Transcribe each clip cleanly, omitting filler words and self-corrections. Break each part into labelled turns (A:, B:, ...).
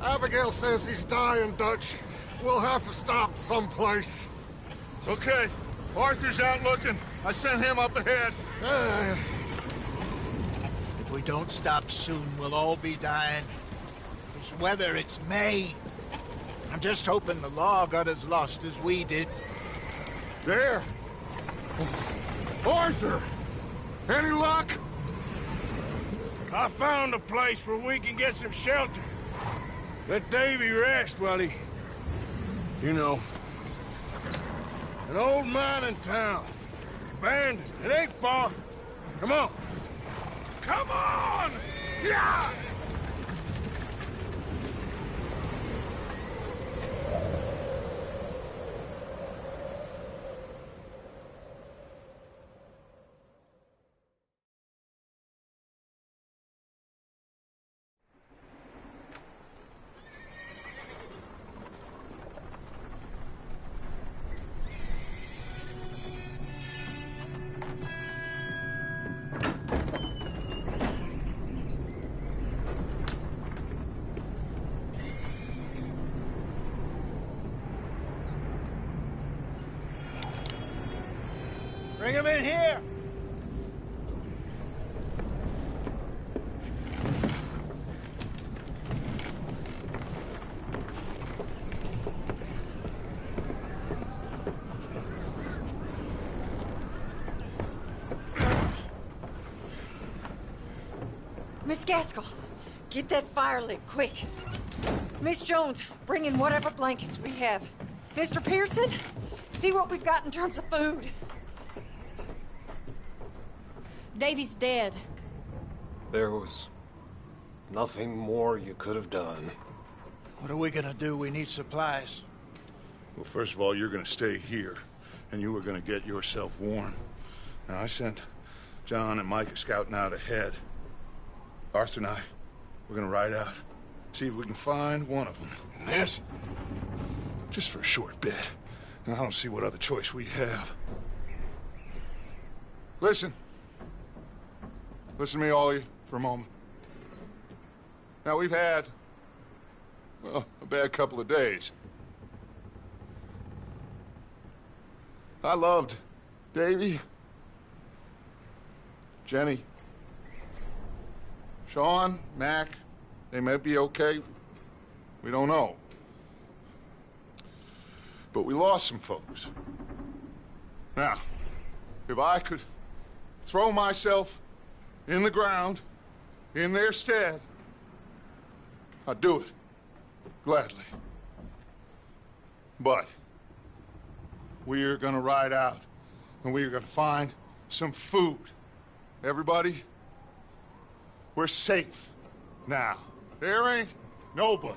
A: Abigail says he's dying, Dutch. We'll have to stop someplace.
B: Okay. Arthur's out looking. I sent him up ahead.
C: If we don't stop soon, we'll all be dying. This weather, it's May. I'm just hoping the law got as lost as we did.
A: There. Arthur! Any luck?
D: I found a place where we can get some shelter. Let Davy rest while he... You know. An old mining town. Abandoned. It ain't far. Come on. Come on! Yeah!
C: Bring him in here!
E: Miss Gaskell, get that fire lit, quick. Miss Jones, bring in whatever blankets we have. Mr. Pearson, see what we've got in terms of food.
F: Davy's dead.
A: There was nothing more you could have done.
C: What are we gonna do? We need supplies.
B: Well, first of all, you're gonna stay here, and you were gonna get yourself warm. Now, I sent John and Micah scouting out ahead. Arthur and I, we're gonna ride out, see if we can find one of them. And this? Just for a short bit. And I don't see what other choice we have. Listen. Listen to me, all of you, for a moment. Now, we've had, well, a bad couple of days. I loved Davy, Jenny, Sean, Mac. They may be okay. We don't know. But we lost some folks. Now, if I could throw myself in the ground, in their stead, I'd do it, gladly. But we're gonna ride out, and we're gonna find some food. Everybody, we're safe now. There ain't nobody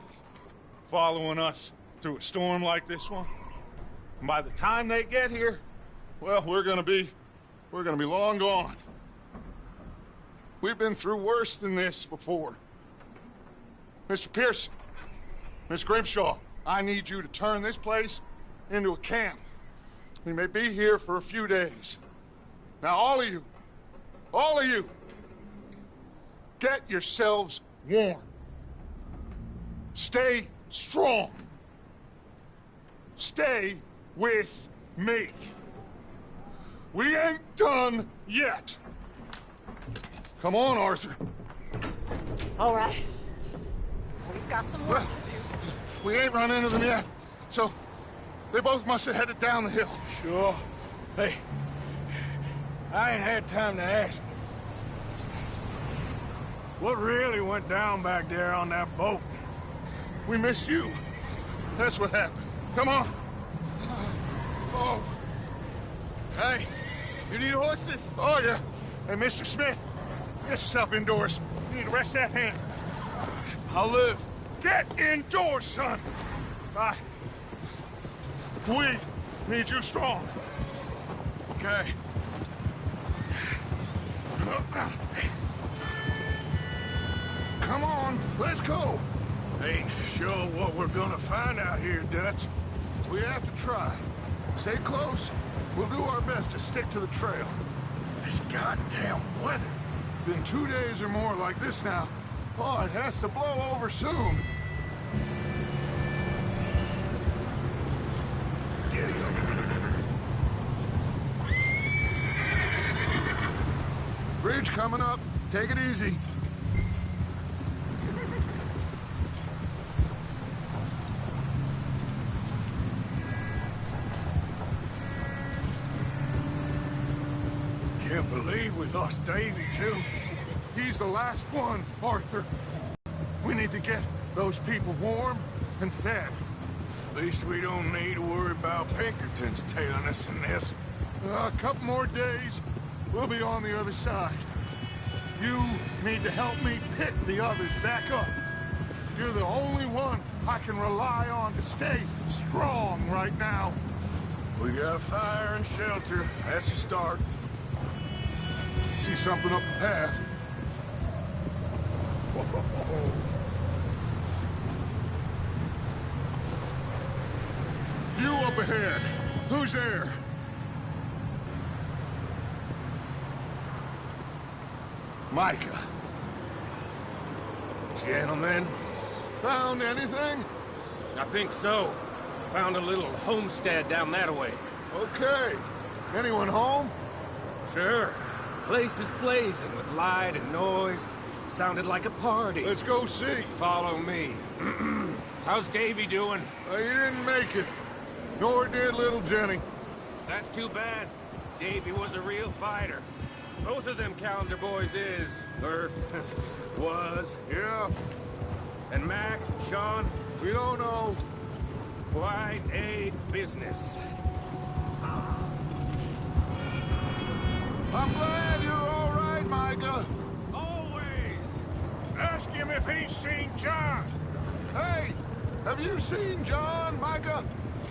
B: following us through a storm like this one. And by the time they get here, well, we're gonna be long gone. We've been through worse than this before. Mr. Pearson, Miss Grimshaw, I need you to turn this place into a camp. We may be here for a few days. Now, all of you, get yourselves warm. Stay strong. Stay with me. We ain't done yet. Come on, Arthur.
E: All right. We've got some work to do.
B: We ain't run into them yet, so they both must have headed down the hill.
D: Sure. Hey, I ain't had time to ask. What really went down back there on that boat?
B: We missed you. That's what happened. Come on. Oh.
D: Hey, you need horses?
B: Oh, yeah. Hey, Mr. Smith, get yourself indoors. You need to rest that hand.
D: I'll live.
B: Get indoors, son. We need you strong.
D: Okay.
B: Come on, let's go.
D: Ain't sure what we're gonna find out here, Dutch.
B: We have to try. Stay close. We'll do our best to stick to the trail.
D: This goddamn weather.
B: Been 2 days or more like this now. Oh, it has to blow over soon. Bridge coming up. Take it easy.
D: Can't believe we lost Davy, too.
B: He's the last one, Arthur. We need to get those people warm and fed.
D: At least we don't need to worry about Pinkertons tailing us in this.
B: A couple more days, we'll be on the other side. You need to help me pick the others back up. You're the only one I can rely on to stay strong right now.
D: We got fire and shelter. That's a start.
B: See something up the path. You up ahead. Who's there? Micah.
D: Gentlemen,
B: Found anything?
G: I think so. Found a little homestead down that way.
B: Okay. Anyone home?
G: Sure. Place is blazing with light and noise. Sounded like a party.
B: Let's go see.
G: Follow me. How's Davy doing?
B: He didn't make it. Nor did little Jenny.
G: That's too bad. Davy was a real fighter. Both of them calendar boys is, or was.
B: Yeah,
G: And Mac, Sean,
B: we don't know.
G: quite a business.
B: I'm glad you're all right, Micah.
G: Always.
D: ask him if he's seen John.
B: Hey, have you seen John, Micah?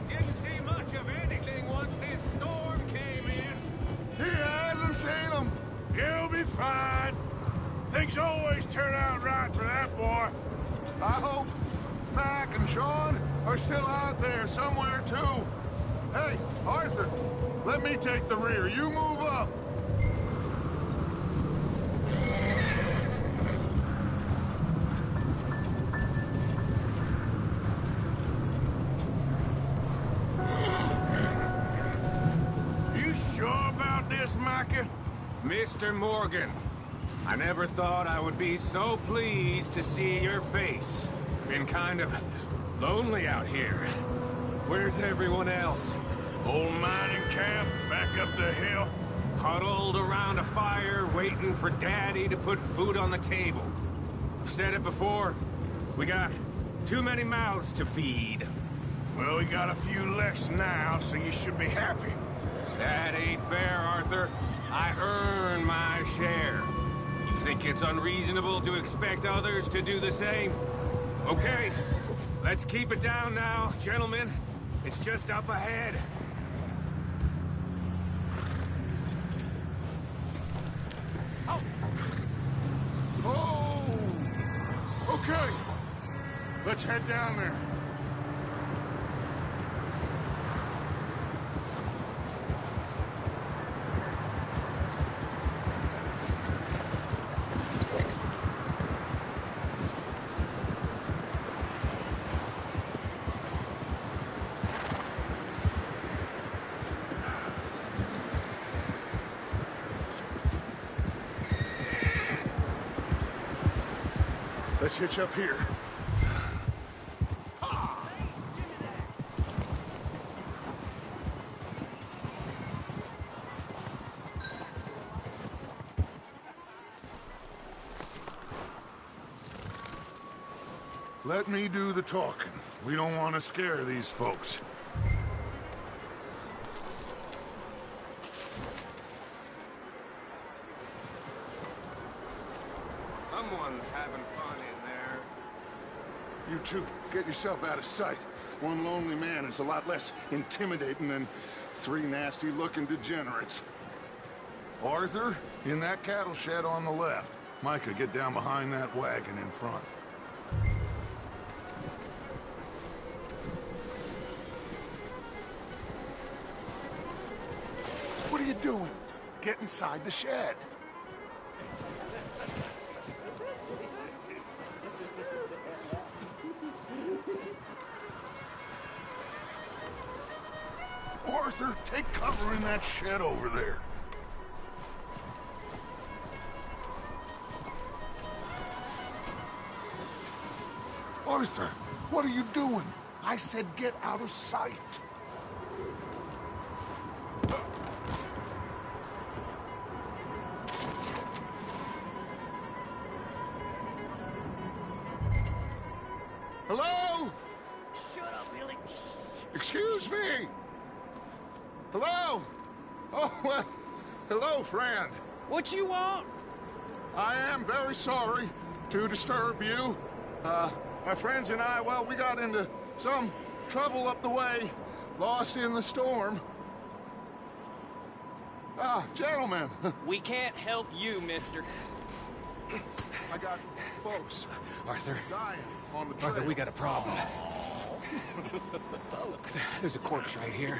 G: Didn't see much of anything once this storm came in.
B: He hasn't seen him.
D: He'll be fine. Things always turn out right for that boy.
B: I hope Mac and Sean are still out there somewhere, too. Hey, Arthur, let me take the rear. You move up.
D: You sure about this, Micah?
G: Mr. Morgan, I never thought I would be so pleased to see your face. Been kind of lonely out here. Where's everyone else?
D: Old mining camp back up the hill.
G: Huddled around a fire, waiting for Daddy to put food on the table. Said it before, we got too many mouths to feed.
D: Well, we got a few less now, so you should be happy.
G: That ain't fair, Arthur. I earn my share. You think it's unreasonable to expect others to do the same? Okay, let's keep it down now, gentlemen. It's just up ahead.
B: Oh! Okay. Let's head down there. Let's hitch up here. Let me do the talking. We don't want to scare these folks.
G: Someone's having fun in there.
B: You two, get yourself out of sight. One lonely man is a lot less intimidating than three nasty-looking degenerates. Arthur, in that cattle shed on the left. Micah, get down behind that wagon in front. What are you doing? Get inside the shed. Arthur, take cover in that shed over there. Arthur, what are you doing? I said get out of sight. Hello?
H: Shut up, Billy.
B: Excuse me? Hello? Oh, well, hello, friend.
H: What you want?
B: I am very sorry to disturb you. My friends and I, well, we got into some trouble up the way, lost in the storm. Gentlemen.
H: We can't help you, mister.
B: I got folks
G: Arthur,
B: dying on the trail.
G: Arthur, we got a problem. Folks, there's a corpse right here.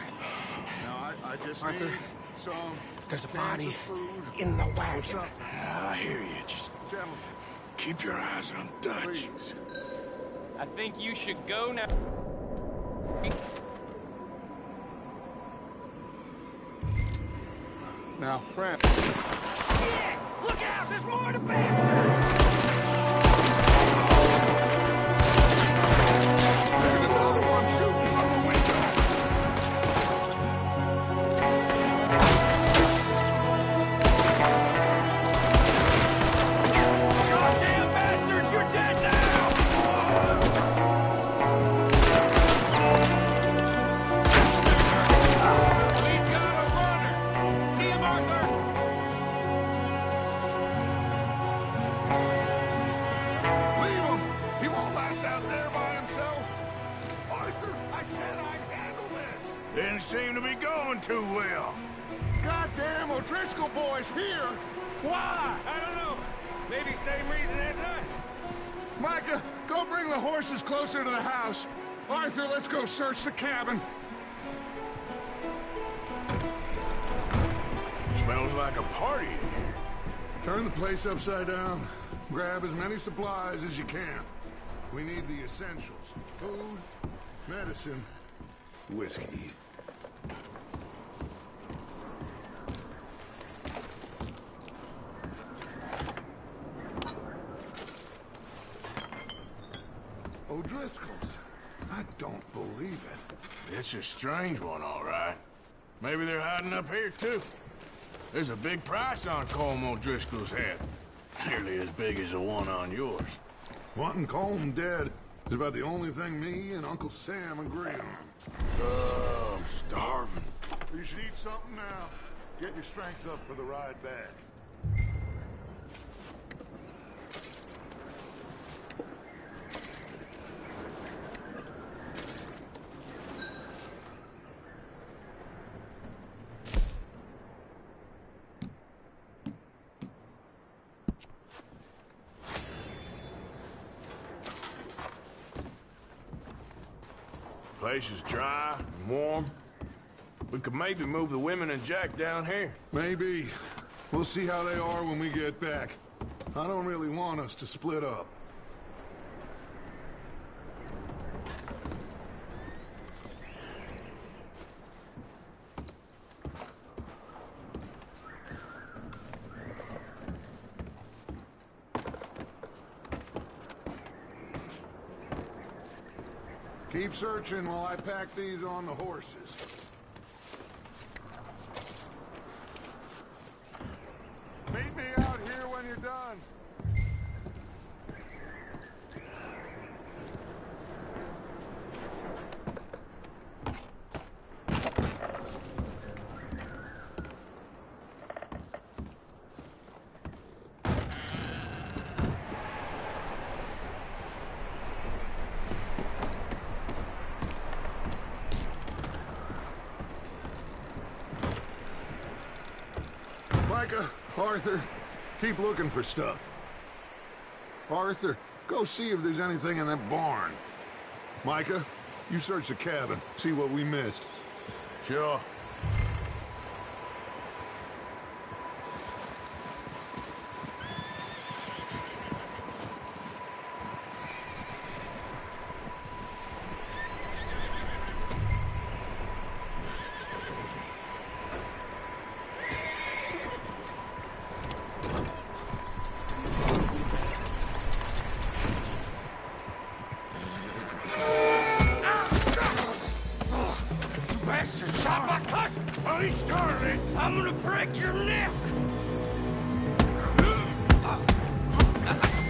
B: Now, I just
G: Arthur,
B: need some
G: there's a
B: cans
G: body
B: of food
G: in the
B: or
G: wagon.
B: something.
D: I hear you. Just
B: Gentlemen,
D: keep your eyes on Dutch.
B: please.
H: I think you should go now.
B: Now, friend.
H: Yeah! Look out! There's more to bastard!
B: There's another one shooting from the window.
H: Goddamn bastards! You're dead now! We've got a runner! See him, Arthur?
B: Leave him! He won't last out there by himself. Arthur, I said I'd handle this.
D: Didn't seem to be going too well.
B: Goddamn O'Driscoll boys here. Why?
G: I don't know. Maybe same reason as us.
B: Micah, go bring the horses closer to the house. Arthur, let's go search the cabin.
D: Smells like a party in here.
B: Turn the place upside down. Grab as many supplies as you can. We need the essentials. Food, medicine, whiskey. O'Driscoll's. I don't believe it.
D: It's a strange one, all right. Maybe they're hiding up here, too. There's a big price on Colm O'Driscoll's head. Nearly as big as the one on yours.
B: Wanting Colm dead is about the only thing me and Uncle Sam agree on.
D: Oh, I'm starving.
B: You should eat something now. Get your strength up for the ride back.
D: Place is dry and warm. We could maybe move the women and Jack down here.
B: Maybe. We'll see how they are when we get back. I don't really want us to split up. Keep searching while I pack these on the horses. Meet me out here when you're done. Micah, Arthur, keep looking for stuff. Arthur, go see if there's anything in that barn. Micah, you search the cabin, see what we missed.
D: Sure. I'm gonna break your neck!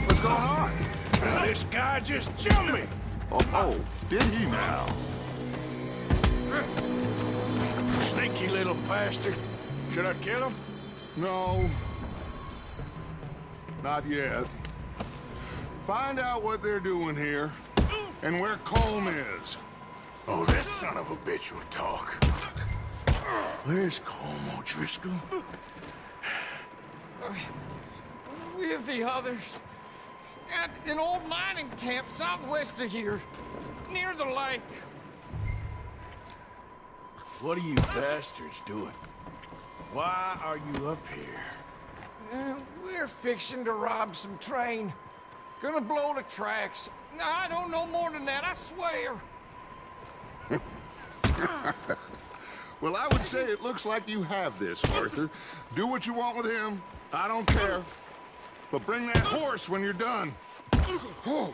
B: What's going on?
D: This guy just jumped me!
B: Oh, did he now?
D: Sneaky little bastard. Should I kill him?
B: No. Not yet. Find out what they're doing here, and where Colm is.
D: Oh, this son of a bitch will talk. Where's Colm O'Driscoll?
I: With the others. At an old mining camp southwest of here. Near the lake.
D: What are you bastards doing? Why are you up here?
I: We're fixing to rob some train. Gonna blow the tracks. I don't know more than that, I swear.
B: Well, I would say it looks like you have this, Arthur. Do what you want with him. I don't care. But bring that horse when you're done. Oh.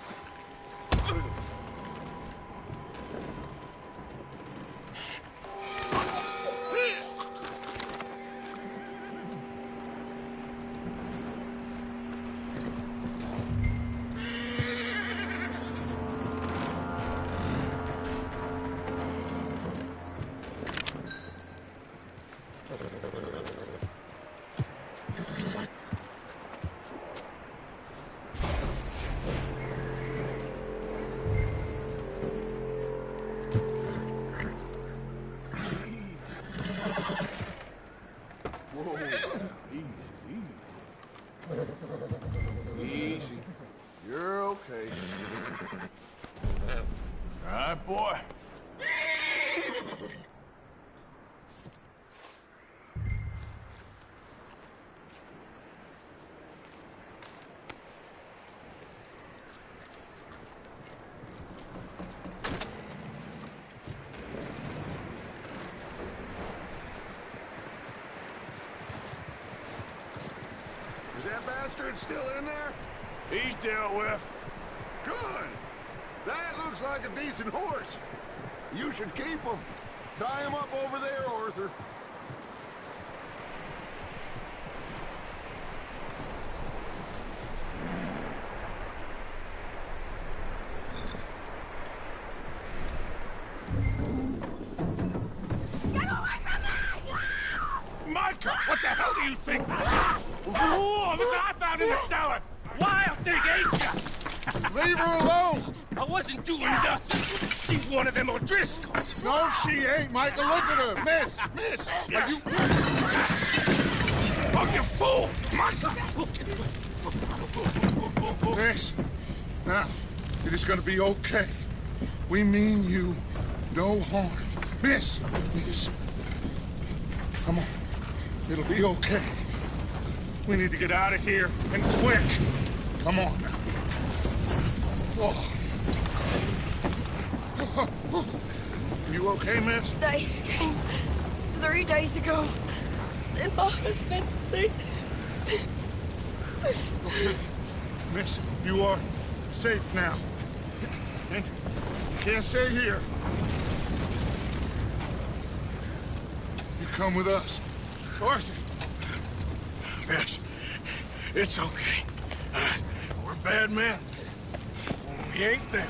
D: Easy. You're okay. All right, boy.
B: Is that bastard still in there?
D: He's dealt with.
B: Good. That looks like a decent horse. You should keep him. Tie him up over there, Arthur.
D: Micah, what the hell do you think? Whoa, look what I found in the cellar! Wild thing, ain't ya?
B: Leave her alone!
D: I wasn't doing nothing. She's one of them O'Driscolls.
B: No, she ain't, Micah. Look at her. Miss, are you...
D: Oh, you fool! Micah!
B: Miss, now, it is gonna be okay. We mean you no harm. Miss, come on. It'll be okay. We need to get out of here, and quick. Come on now. Oh. You okay, miss?
J: They came 3 days ago. And my husband, they...
B: Miss, you are safe now. And you can't stay here. You come with us. Arthur.
D: Miss, it's okay. We're bad men. We ain't them.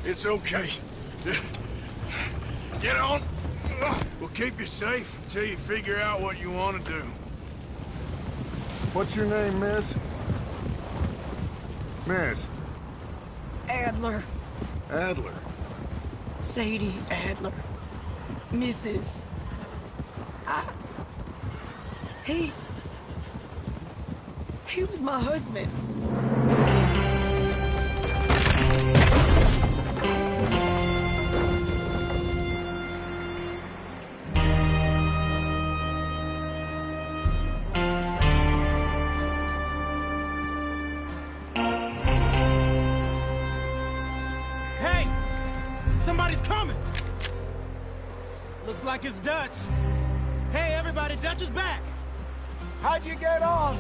D: It's okay. Get on. We'll keep you safe until you figure out what you want to do.
B: What's your name, miss? Miss?
J: Adler.
B: Adler.
J: Sadie Adler. Mrs. He was my husband.
K: Hey! Somebody's coming! Looks like it's Dutch. Hey, everybody, Dutch is back!
C: How'd you get on?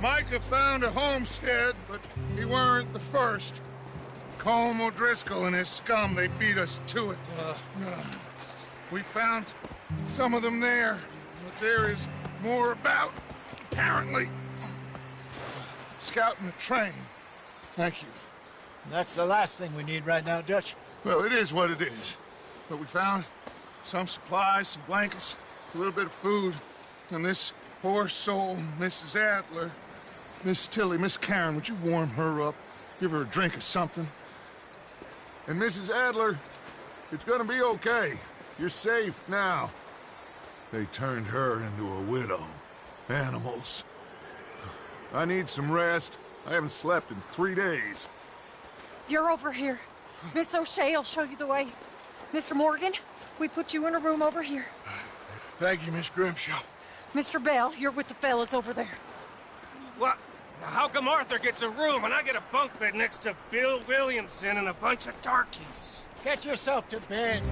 B: Micah found a homestead, but he weren't the first. Colm O'Driscoll and his scum, they beat us to it. We found some of them there, but there is more about, apparently. Scouting the train. Thank you.
C: That's the last thing we need right now, Dutch.
B: Well, it is what it is. But we found some supplies, some blankets, a little bit of food, and this poor soul, Mrs. Adler, Miss Tilly, Miss Karen, would you warm her up? Give her a drink or something? And Mrs. Adler, it's gonna be okay. You're safe now. They turned her into a widow. Animals. I need some rest. I haven't slept in 3 days.
E: You're over here. Miss O'Shea will show you the way. Mr. Morgan, we put you in a room over here.
D: Thank you, Miss Grimshaw.
E: Mr. Bell, you're with the fellas over there.
G: What? How come Arthur gets a room and I get a bunk bed next to Bill Williamson and a bunch of darkies?
C: Get yourself to bed.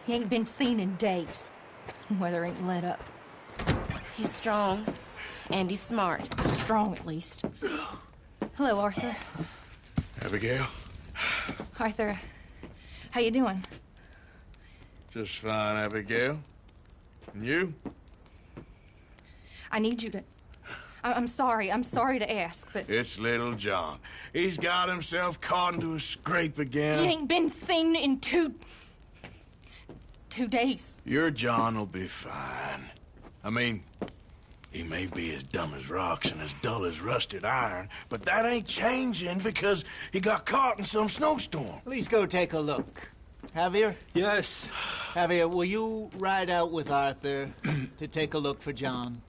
F: He ain't been seen in days. Weather ain't let up.
J: He's strong, and he's smart.
F: Strong, at least. Hello, Arthur.
D: Abigail?
F: Arthur, how you doing?
D: Just fine, Abigail. And you?
F: I need you to... I'm sorry to ask, but...
D: It's little John. He's got himself caught into a scrape again.
F: He ain't been seen in 2 days.
D: Your John will be fine. I mean, he may be as dumb as rocks and as dull as rusted iron, but that ain't changing because he got caught in some snowstorm.
C: Please go take a look. Javier?
K: Yes.
C: Javier, will you ride out with Arthur to take a look for John?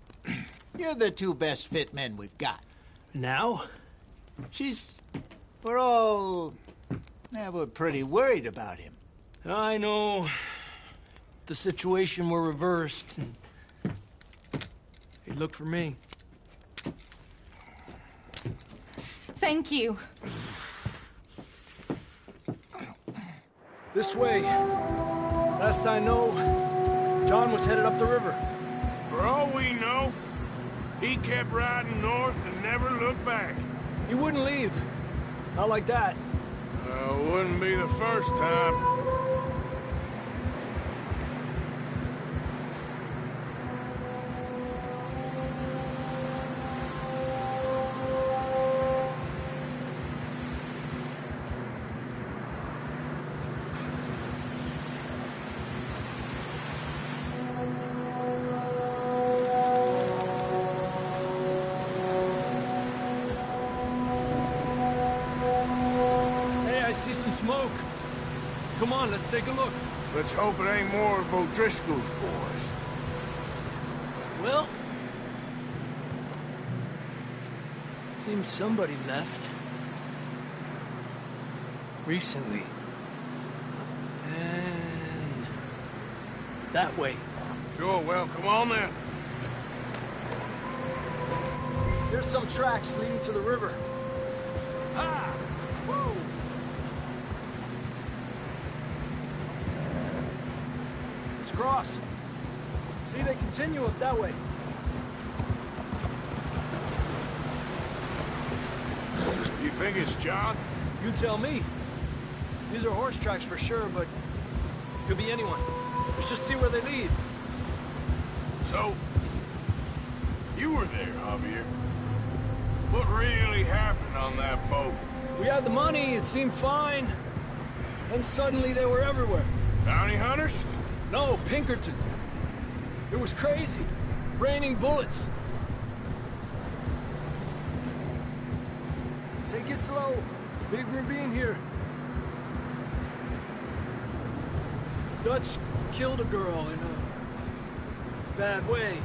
C: You're the 2 best fit men we've got.
K: Now?
C: We're pretty worried about him.
K: I know. If the situation were reversed, he'd look for me.
F: Thank you.
K: This way. Last I know, John was headed up the river.
D: For all we know, he kept riding north and never looked back.
K: He wouldn't leave. Not like that.
D: Wouldn't be the first time.
K: Smoke. Come on, let's take a look.
D: Let's hope it ain't more of O'Driscoll's boys.
K: Well, seems somebody left. Recently. And that way.
D: Sure, well, come on then.
K: There's some tracks leading to the river. Ah! Whoa! Let's cross. See, they continue up that way.
D: You think it's John?
K: You tell me. These are horse tracks for sure, but could be anyone. Let's just see where they lead.
D: So, you were there, Javier. What really happened on that boat?
K: We had the money, it seemed fine. Then suddenly they were everywhere.
D: Bounty hunters?
K: No, Pinkertons. It was crazy. Raining bullets. Take it slow. Big ravine here. Dutch killed a girl in a bad way.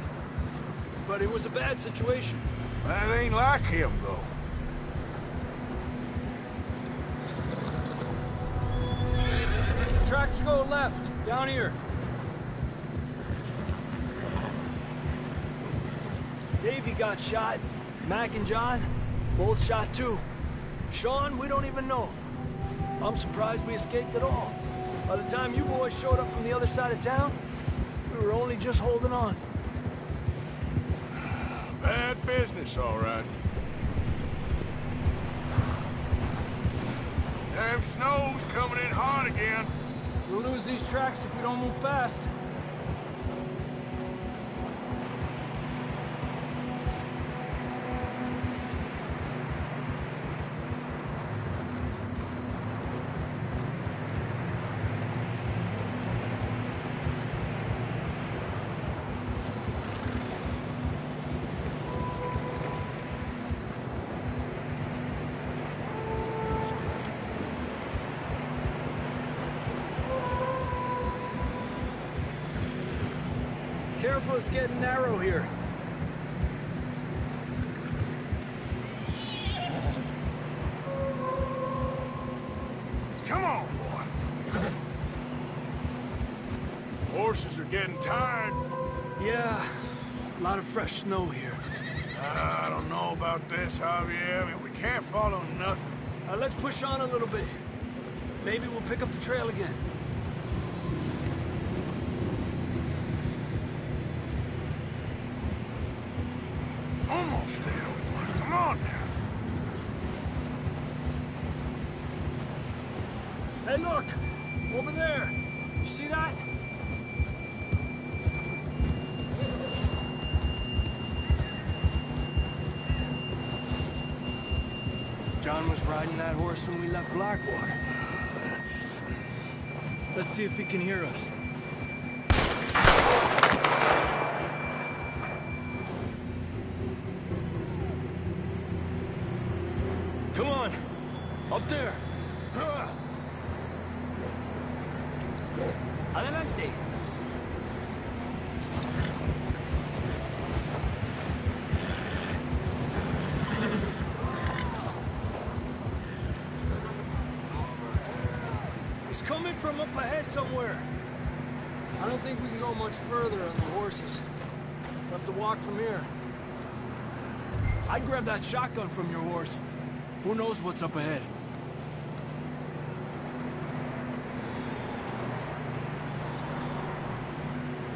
K: But it was a bad situation.
D: That ain't like him, though.
K: Tracks go left, down here. Davey got shot. Mac and John, both shot too. Sean, we don't even know. I'm surprised we escaped at all. By the time you boys showed up from the other side of town, we were only just holding on.
D: Bad business, all right. Damn snow's coming in hard again.
I: We'll lose these tracks if we don't move fast.
K: Careful, it's getting narrow here.
D: Come on, boy. Horses are getting tired.
K: Yeah, a lot of fresh snow here.
D: I don't know about this, Javier. I mean, we can't follow nothing.
K: Let's push on a little bit. Maybe we'll pick up the trail again.
D: Almost there, boy. Come on now.
K: Hey, look! Over there! You see that? John was riding that horse when we left Blackwater. Let's see if he can hear us. Come on! Up there! Adelante! It's coming from up ahead somewhere. I don't think we can go much further on the horses. We'll have to walk from here. I'd grab that shotgun from your horse. Who knows what's up ahead?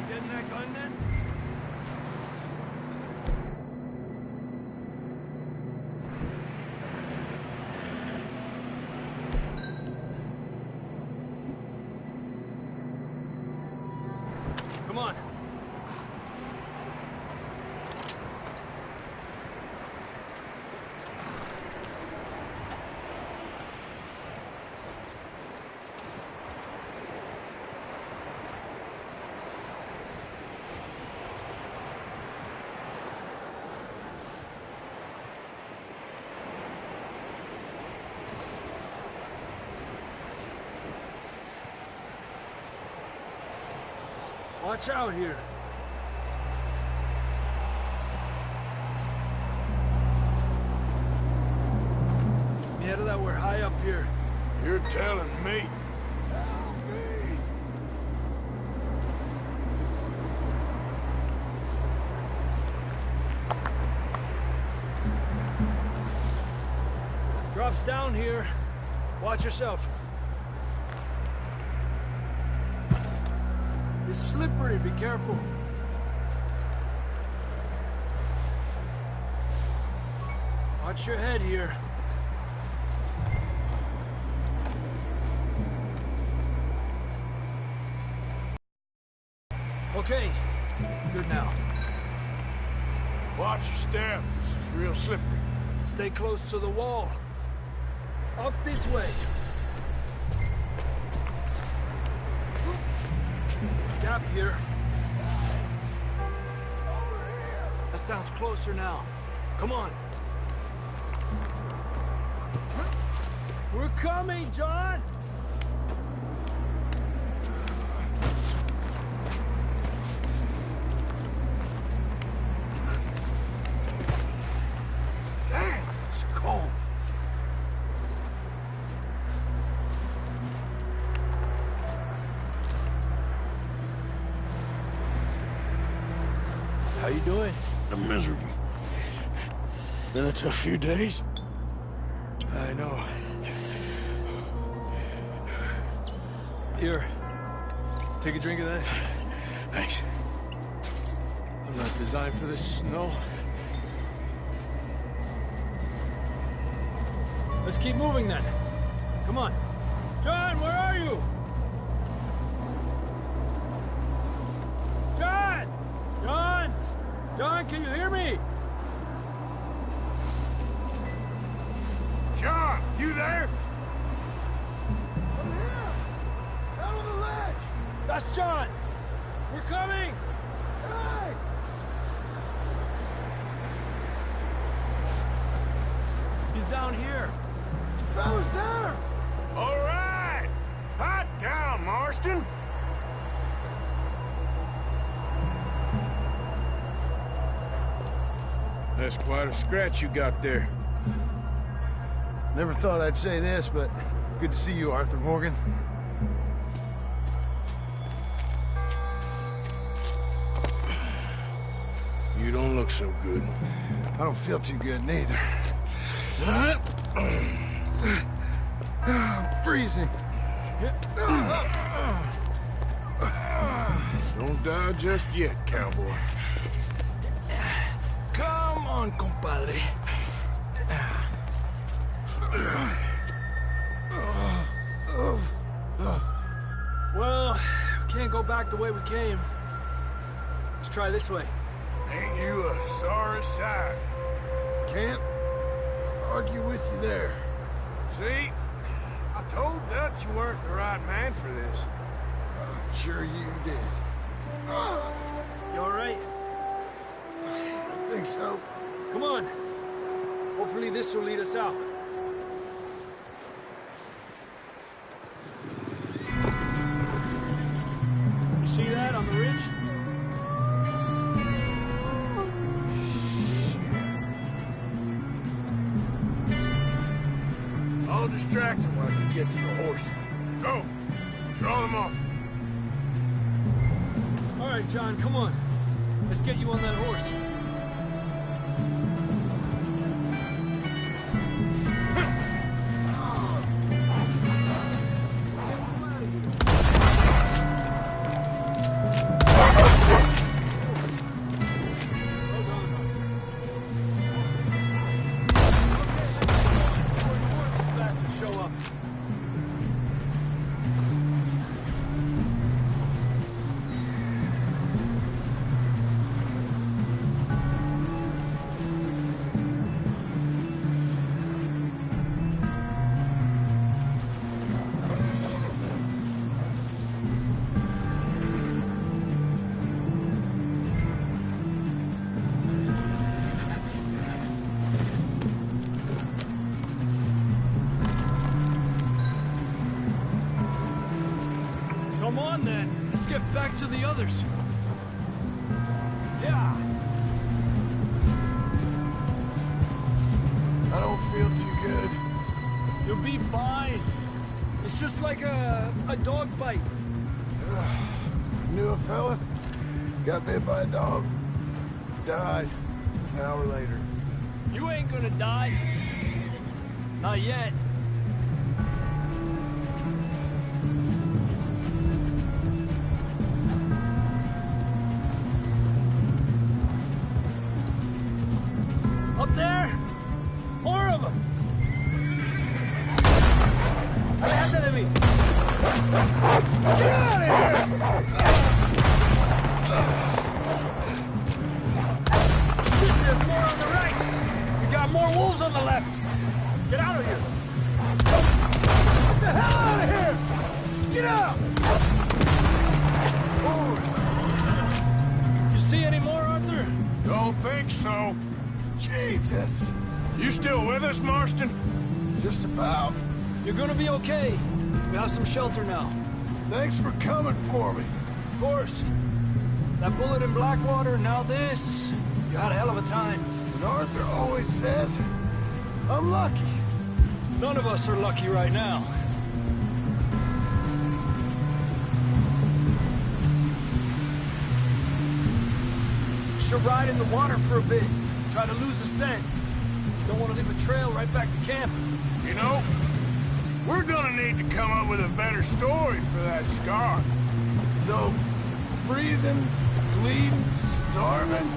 K: Getting that gun then? Come on. Watch out here. Yeah, that we're high up here.
D: You're telling me.
K: Drops down here. Watch yourself. It's slippery, be careful. Watch your head here. Okay, good now.
D: Watch your step. This is real slippery.
K: Stay close to the wall. Up this way. Gap here. That sounds closer now. Come on. We're coming, John!
D: Damn, it's cold.
K: How you doing?
D: I'm miserable. Been a tough few days.
K: I know. Here. Take a drink of that.
D: Thanks.
K: I'm not designed for this snow. Let's keep moving then. Come on. John, where are you? John! John! John, can you hear me?
D: John, you there?
K: I'm here! Down on the ledge! That's John! We're coming! Hey! He's down here. The fella's there!
D: All right! Hot down, Marston! That's quite a scratch you got there.
L: Never thought I'd say this, but it's good to see you, Arthur Morgan.
D: You don't look so good.
L: I don't feel too good, neither. I'm freezing.
D: Don't die just yet, cowboy.
K: Come on, compadre. Well, we can't go back the way we came. Let's try this way.
D: Ain't you a sorry sight?
L: Can't argue with you there.
D: See? I told Dutch you weren't the right man for this.
L: I'm sure you did.
K: You all right?
L: I think so.
K: Come on. Hopefully this will lead us out. You see that on the ridge?
D: I'll distract him when I can get to the horses. Go! Draw them off.
K: All right, John, come on. Let's get you on that horse. Come on, then. Let's get back to the others. Yeah.
L: I don't feel too good.
K: You'll be fine. It's just like a dog bite.
L: Knew a fella? Got bit by a dog. Died an hour later.
K: You ain't gonna die. Not yet. Up there? More of them! Adelante de mí! Get out of here! Shit, there's more on the right! We got more wolves on the left! Get out of here! Get the hell out of here! Get out! Oh. You see any more, Arthur?
D: Don't think so.
L: Jesus!
D: You still with us, Marston?
L: Just about.
K: You're gonna be okay. We have some shelter now.
L: Thanks for coming for me.
K: Of course. That bullet in Blackwater, now this. You had a hell of a time.
L: And Arthur always says, I'm lucky.
K: None of us are lucky right now. Should ride in the water for a bit. Try to lose the scent. Don't want to leave a trail right back to camp.
D: You know, we're gonna need to come up with a better story for that scar.
L: So, freezing, bleeding, starving,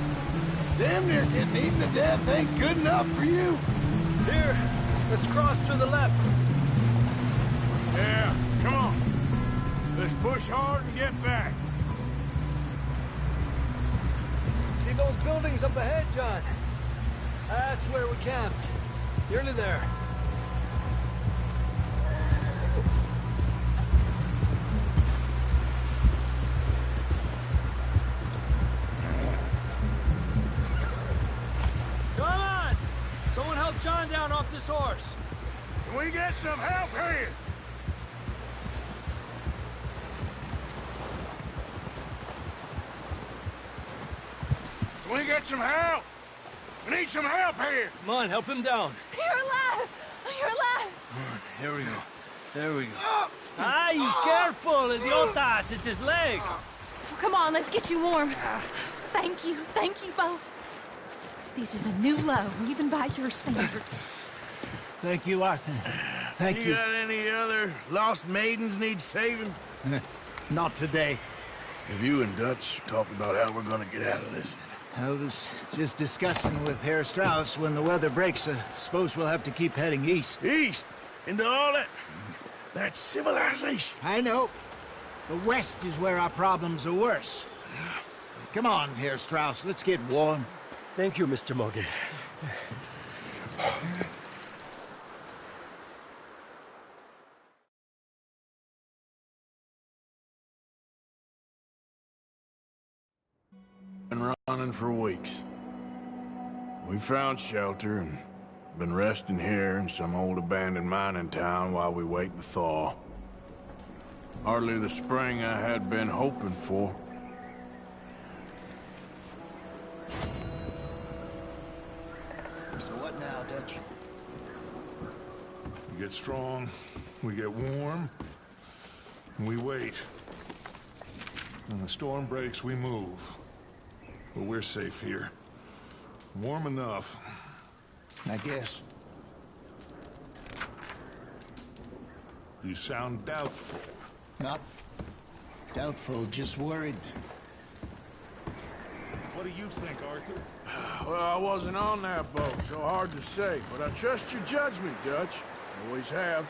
L: damn near getting eaten to death ain't good enough for you.
K: Here, let's cross to the left.
D: Yeah, come on. Let's push hard and get back.
K: See those buildings up ahead, John? That's where we camped. Nearly there. Come on! Someone help John down off this horse.
D: Can we get some help here? Can we get some help? We need some help here!
K: Come on, help him down.
J: You're alive! You're alive!
K: Here we go. There we go. Ay, careful, idiotas! It's his leg!
F: Come on, let's get you warm. Thank you both. This is a new low, even by your standards.
C: Thank you, Arthur. Thank you.
D: You got any other lost maidens need saving?
C: Not today.
L: Have you and Dutch talked about how we're gonna get out of this?
C: I was just discussing with Herr Strauss when the weather breaks. I suppose we'll have to keep heading east.
D: East? Into all that civilization?
C: I know. The west is where our problems are worse. Come on, Herr Strauss, let's get warm.
K: Thank you, Mr. Morgan.
D: Been running for weeks. We found shelter and been resting here in some old abandoned mining town while we wait the thaw. Hardly the spring I had been hoping for.
C: So what now, Dutch?
B: We get strong, we get warm, and we wait. When the storm breaks, we move. But we're safe here. Warm enough.
C: I guess.
B: You sound doubtful.
C: Not doubtful, just worried.
B: What do you think, Arthur?
D: Well, I wasn't on that boat, so hard to say. But I trust your judgment, Dutch. Always have.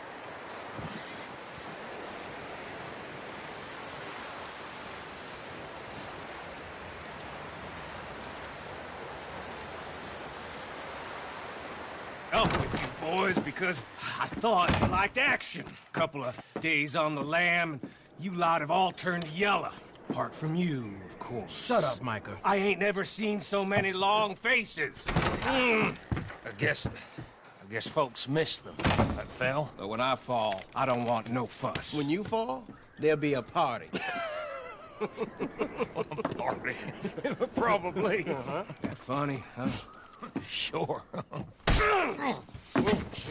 G: Up with you boys because I thought you liked action. Couple of days on the lam, and you lot have all turned yellow. Apart from you, of course.
C: Shut up, Micah.
G: I ain't never seen so many long faces. I guess folks miss them. I fell, but when I fall, I don't want no fuss.
M: When you fall, there'll be a party.
G: Party? Probably. That funny, huh? Sure.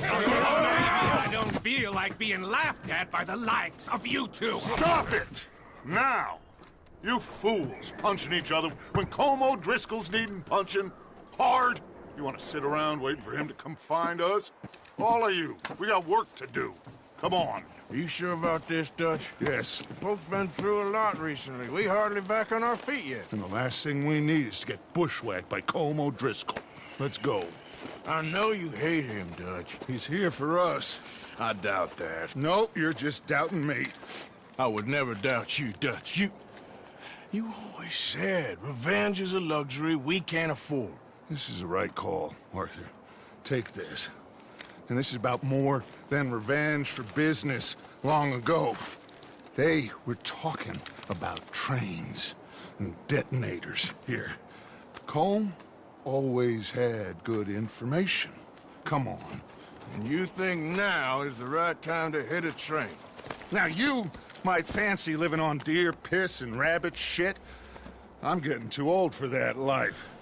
G: I don't feel like being laughed at by the likes of you two.
B: Stop it! Now! You fools punching each other when Colm O'Driscoll's needing punching. Hard! You want to sit around waiting for him to come find us? All of you, we got work to do. Come on.
D: Are you sure about this, Dutch?
B: Yes.
D: Both been through a lot recently. We hardly back on our feet yet.
B: And the last thing we need is to get bushwhacked by Colm O'Driscoll. Let's go.
D: I know you hate him, Dutch.
B: He's here for us.
D: I doubt that.
B: No, you're just doubting me.
D: I would never doubt you, Dutch. You always said revenge is a luxury we can't afford.
B: This is the right call, Arthur. Take this. And this is about more than revenge for business long ago. They were talking about trains and detonators here. Colm always had good information. Come on.
D: And you think now is the right time to hit a train?
B: Now you might fancy living on deer piss and rabbit shit. I'm getting too old for that life.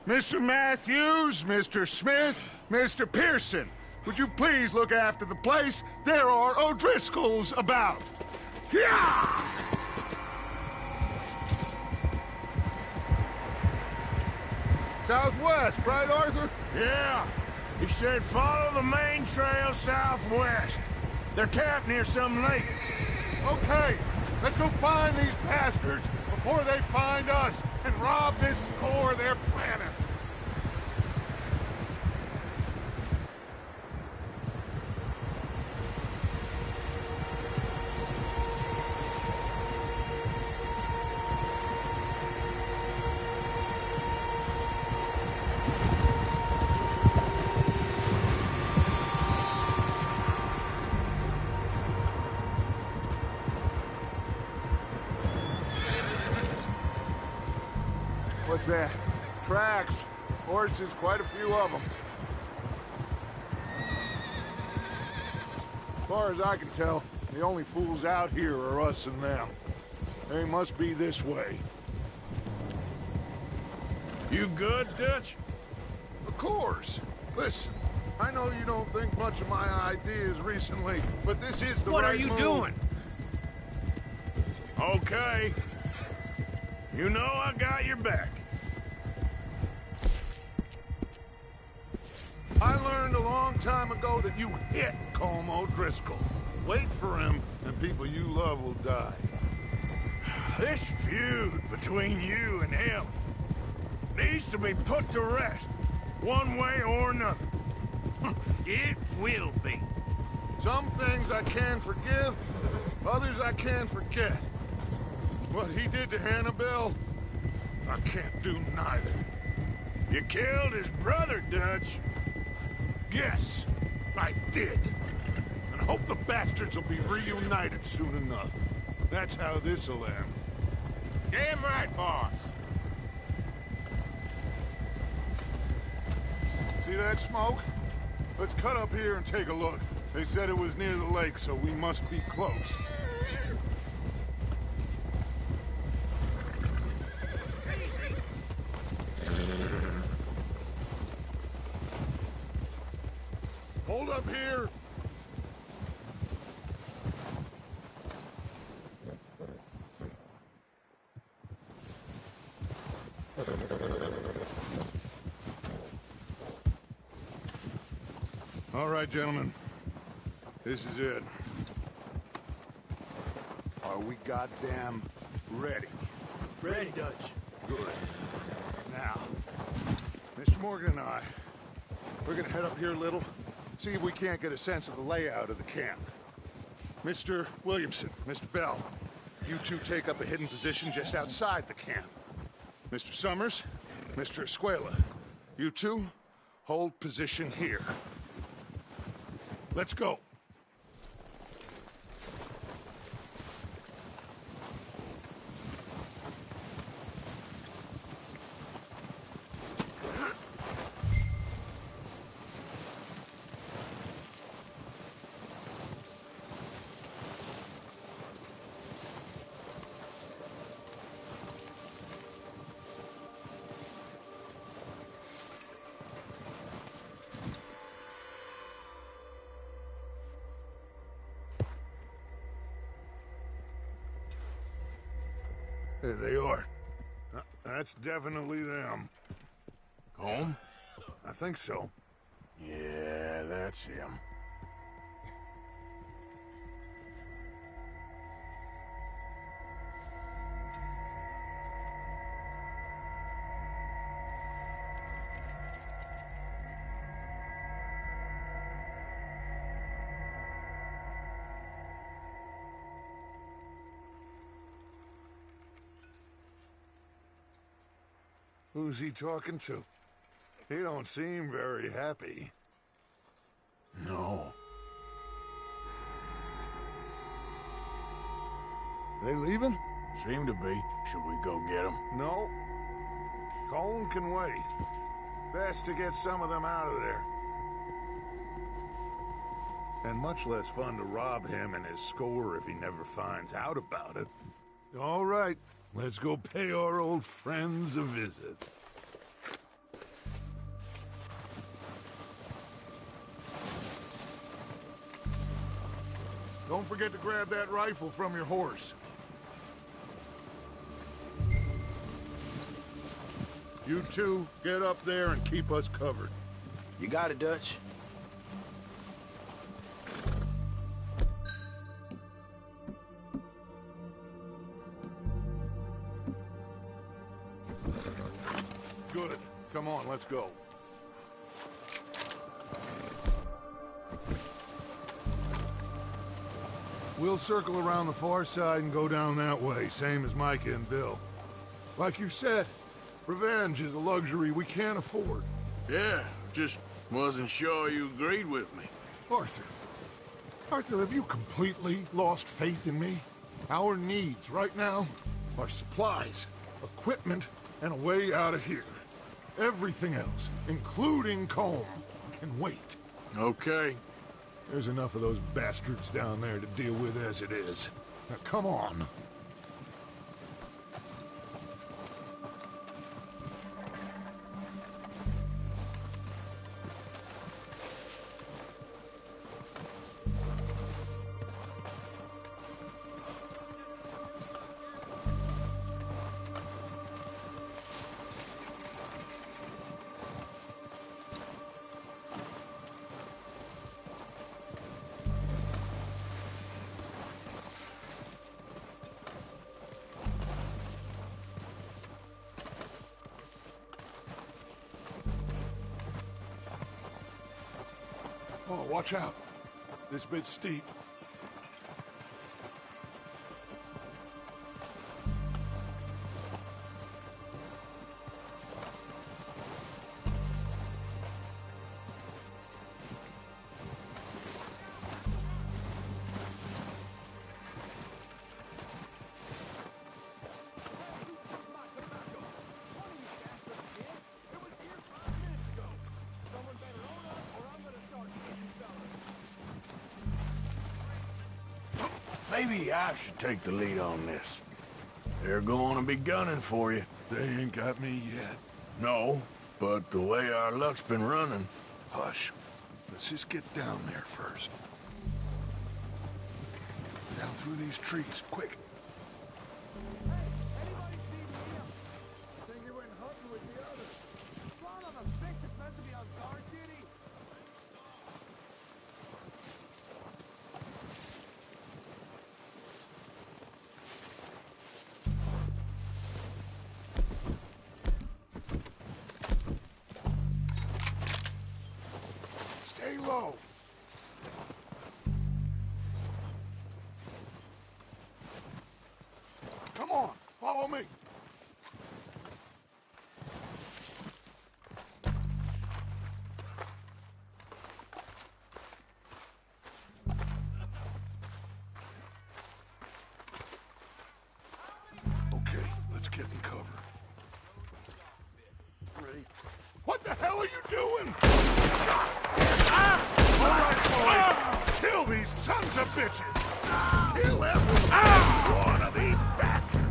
B: Mr. Matthews, Mr. Smith, Mr. Pearson, would you please look after the place? There are O'Driscolls about. Yeah! Southwest, right, Arthur?
D: Yeah. He said follow the main trail southwest. They're camped near some lake.
B: Okay, let's go find these bastards before they find us and rob this core they're planning. What's that? Tracks. Horses, quite a few of them. As far as I can tell, the only fools out here are us and them. They must be this way.
D: You good, Dutch?
B: Of course. Listen, I know you don't think much of my ideas recently, but this is the
D: What
B: right
D: are you
B: move.
D: doing? Okay. You know I got your back.
B: I learned a long time ago that you hit Colm O'Driscoll. Wait for him, and people you love will die.
D: This feud between you and him needs to be put to rest, one way or another. It will be.
B: Some things I can forgive, others I can forget. What he did to Annabelle, I can't do neither.
D: You killed his brother, Dutch.
B: Yes, I did. And I hope the bastards will be reunited soon enough. That's how this'll end.
G: Damn right, boss.
B: See that smoke? Let's cut up here and take a look. They said it was near the lake, so we must be close. Hold up here! All right, gentlemen. This is it. Are we goddamn ready?
K: Ready, Dutch.
B: Good. Now, Mr. Morgan and I, we're gonna head up here a little, see if we can't get a sense of the layout of the camp. Mr. Williamson, Mr. Bell, you two take up a hidden position just outside the camp. Mr. Summers, Mr. Escuela, you two hold position here. Let's go. There they are. That's definitely them.
D: Home?
B: I think so.
D: Yeah, that's him.
B: Who's he talking to? He don't seem very happy.
D: No.
B: They leaving?
D: Seem to be. Should we go get them?
B: No. Colin can wait. Best to get some of them out of there. And much less fun to rob him and his score if he never finds out about it. All right, let's go pay our old friends a visit. Don't forget to grab that rifle from your horse. You two, get up there and keep us covered.
L: You got it, Dutch.
B: Good. Come on, let's go. We'll circle around the far side and go down that way, same as Micah and Bill. Like you said, revenge is a luxury we can't afford.
L: Yeah, just wasn't sure you agreed with me.
B: Arthur. Arthur, have you completely lost faith in me? Our needs right now are supplies, equipment, and a way out of here. Everything else, including Colm, can wait.
L: Okay.
B: There's enough of those bastards down there to deal with as it is. Now, come on. Oh, watch out. This bit's steep.
L: Maybe I should take the lead on this. They're going to be gunning for you.
B: They ain't got me yet.
L: No, but the way our luck's been running...
B: Hush. Let's just get down there first. Down through these trees, quick. Stay low. Come on, follow me. Okay, let's get in cover. Ready? What the hell are you doing? All right, boys. Kill these sons of bitches. Kill every one of these bastards.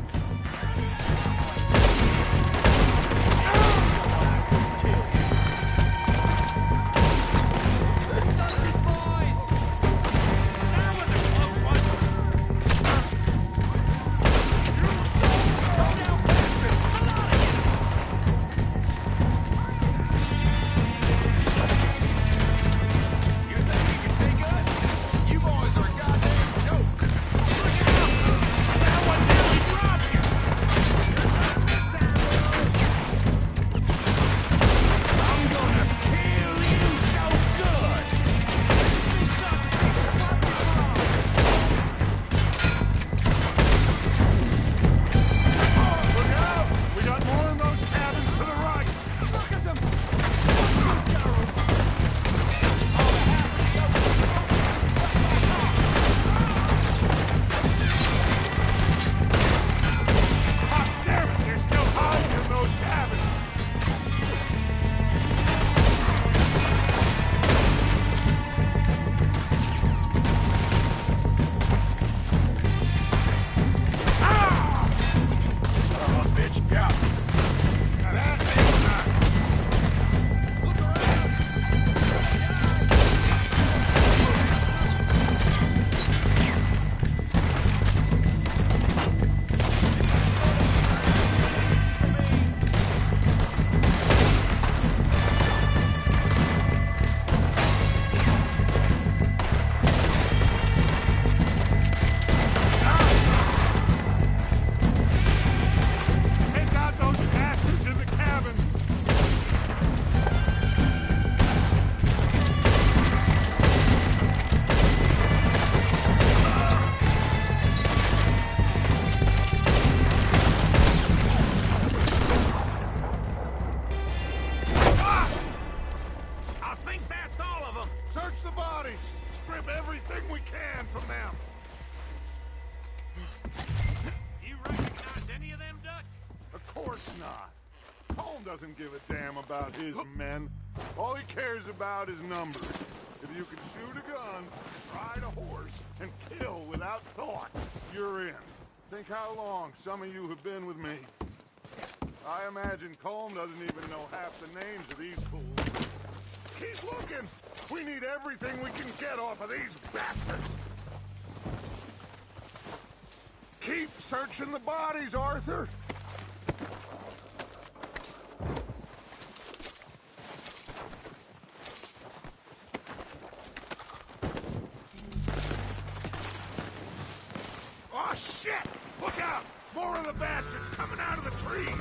B: the bodies! Strip everything we can from them!
G: You recognize any of them, Dutch?
B: Of course not. Colm doesn't give a damn about his men. All he cares about is numbers. If you can shoot a gun, ride a horse, and kill without thought, you're in. Think how long some of you have been with me. I imagine Colm doesn't even know half the names of these fools. Keep looking! We need everything we can get off of these bastards! Keep searching the bodies, Arthur! Oh, shit! Look out! More of the bastards coming out of the trees!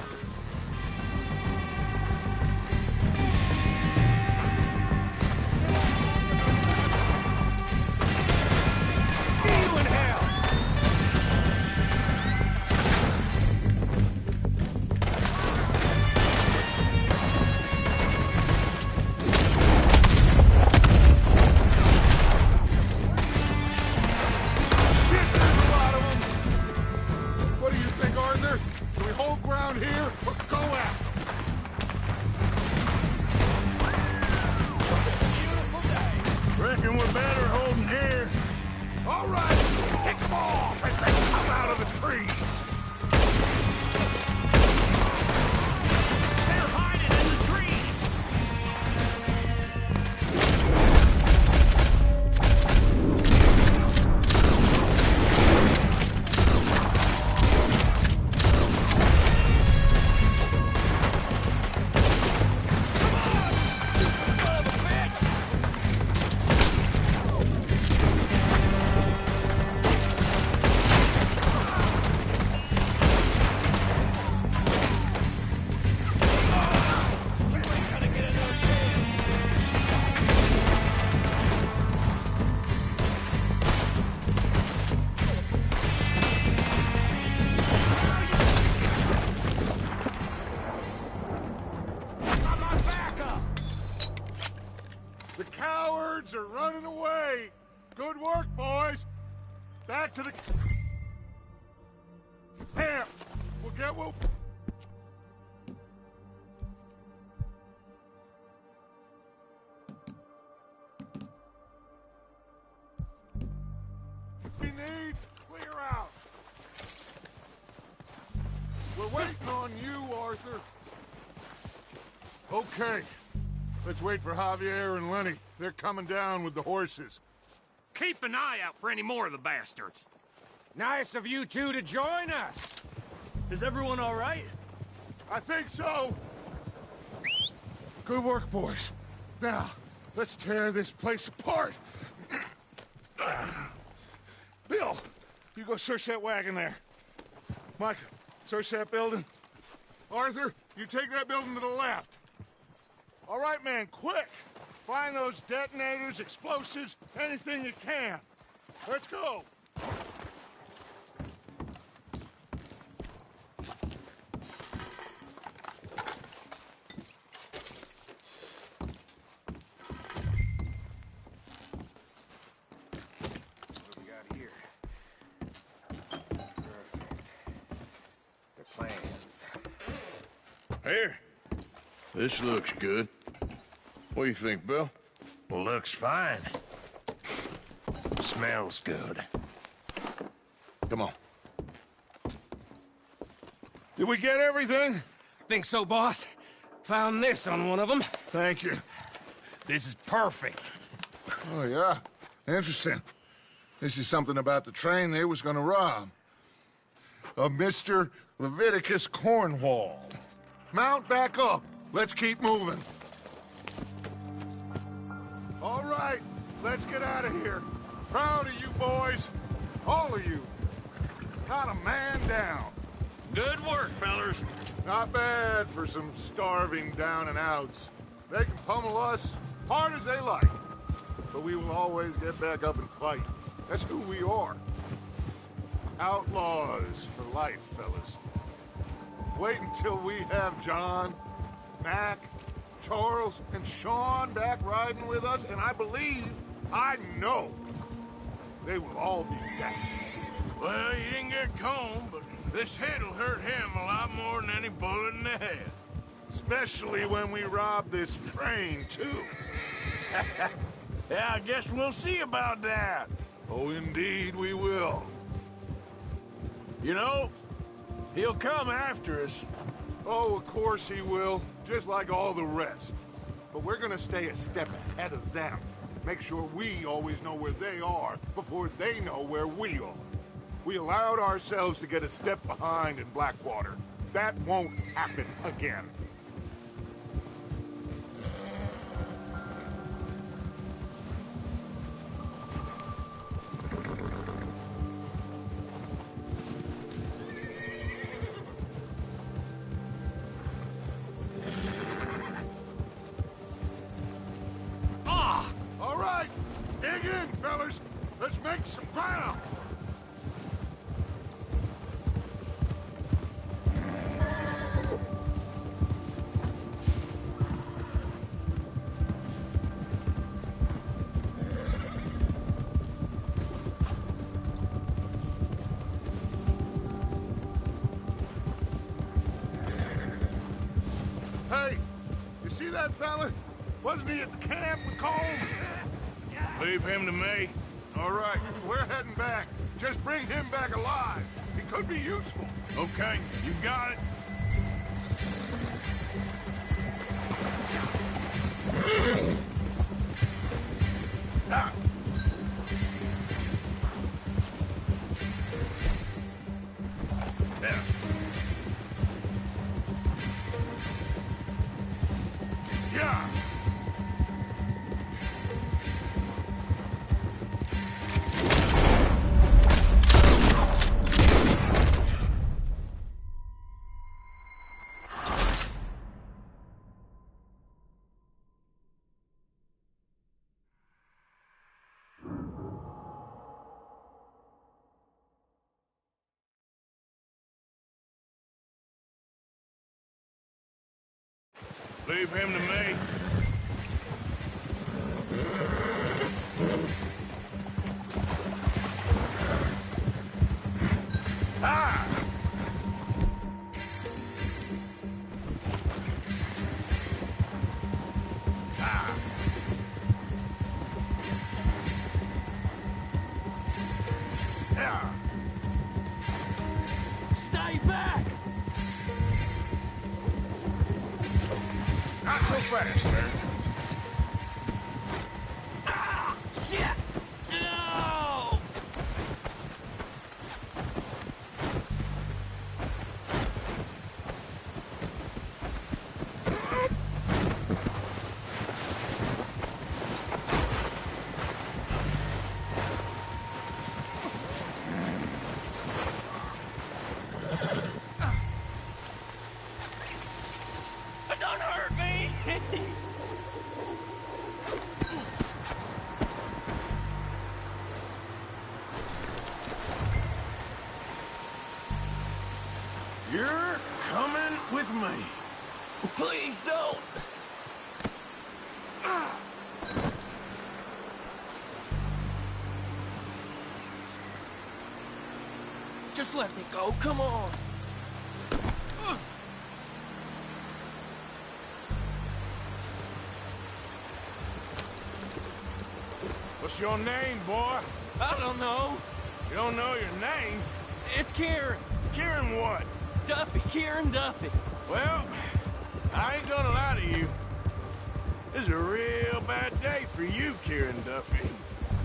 B: Are running away. Good work, boys. Back to the camp. We'll get what we need. Clear out. We're waiting on you, Arthur. Okay. Let's wait for Javier and Lenny. They're coming down with the horses.
G: Keep an eye out for any more of the bastards.
K: Nice of you two to join us. Is everyone all right?
B: I think so. Good work, boys. Now, let's tear this place apart. Bill, you go search that wagon there. Mike, search that building. Arthur, you take that building to the left. All right, man, quick! Find those detonators, explosives, anything you can. Let's go!
G: What do we got here? Perfect. The plans.
L: Here. This looks good. What do you think, Bill?
D: Well, looks fine. Smells good.
L: Come on.
B: Did we get everything?
I: Think so, boss. Found this on one of them.
B: Thank you.
D: This is perfect.
B: Oh, yeah? Interesting. This is something about the train they was gonna rob. Of Mr. Leviticus Cornwall. Mount back up. Let's keep moving. All right, let's get out of here. Proud of you boys. All of you. Not a man down.
G: Good work, fellers.
B: Not bad for some starving down and outs. They can pummel us hard as they like. But we will always get back up and fight. That's who we are. Outlaws for life, fellas. Wait until we have John, Mac, Charles, and Sean back riding with us, and I believe I know they will all be back.
D: Well, he didn't get combed, but this hit'll hurt him a lot more than any bullet in the head.
B: Especially when we rob this train, too.
D: Yeah, I guess we'll see about that.
B: Oh, indeed we will.
D: You know, he'll come after us.
B: Oh, of course he will, just like all the rest. But we're gonna stay a step ahead of them. Make sure we always know where they are before they know where we are. We allowed ourselves to get a step behind in Blackwater. That won't happen again. All right, dig in, fellas. Let's make some ground. Hey, you see that fella? Wasn't he at the camp with Colm?
D: Leave him to me.
B: All right, we're heading back. Just bring him back alive. He could be useful.
D: Okay, you got it.
B: Ah. There. Yeah.
D: Leave him to me.
B: Ah! Ah! Yeah!
I: Stay back!
B: Not so fast, sir.
I: Ah! Shit! No! Don't hurt me!
D: You're coming with me.
I: Please don't! Just let me go, come on!
D: What's your name, boy?
I: I don't know.
D: You don't know your name?
I: It's Kieran.
D: Kieran what?
I: Duffy, Kieran Duffy.
D: Well, I ain't gonna lie to you. This is a real bad day for you, Kieran Duffy.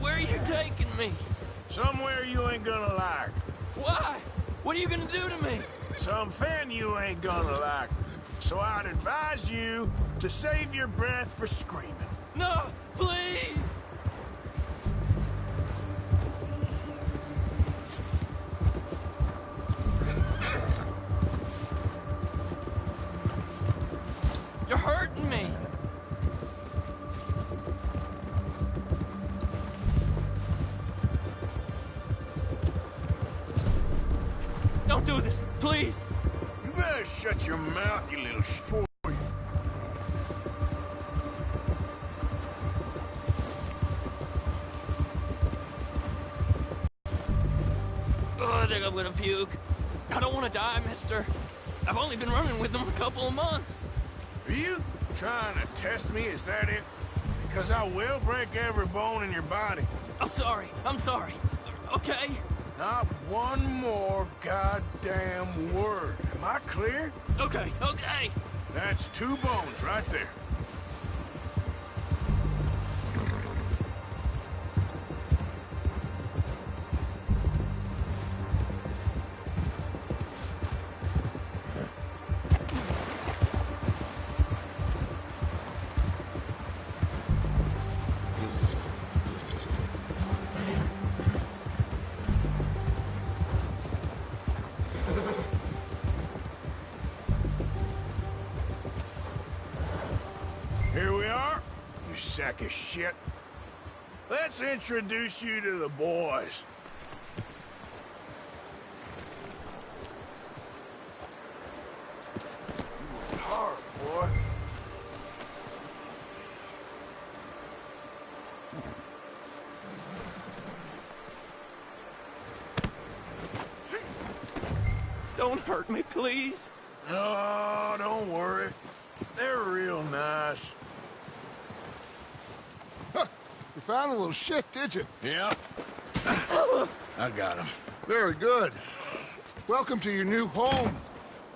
I: Where are you taking me?
D: Somewhere you ain't gonna like.
I: Why? What are you gonna do to me?
D: Something you ain't gonna like. So I'd advise you to save your breath for screaming.
I: No, please! You're hurting me! Don't do this, please!
D: You better shut your mouth, you little shit.
I: think I'm gonna puke. I don't want to die, mister. I've only been running with them a couple of months.
D: Are you trying to test me? Is that it? Because I will break every bone in your body.
I: I'm sorry. Okay?
D: Not one more goddamn word. Am I clear?
I: Okay.
D: That's 2 bones right there. Here we are, you sack of shit. Let's introduce you to the boys. You work hard, boy.
I: Don't hurt me, please.
D: No, don't worry. They're real nice.
B: Huh. You found a little shit, did you?
D: Yep. I got him.
B: Very good. Welcome to your new home.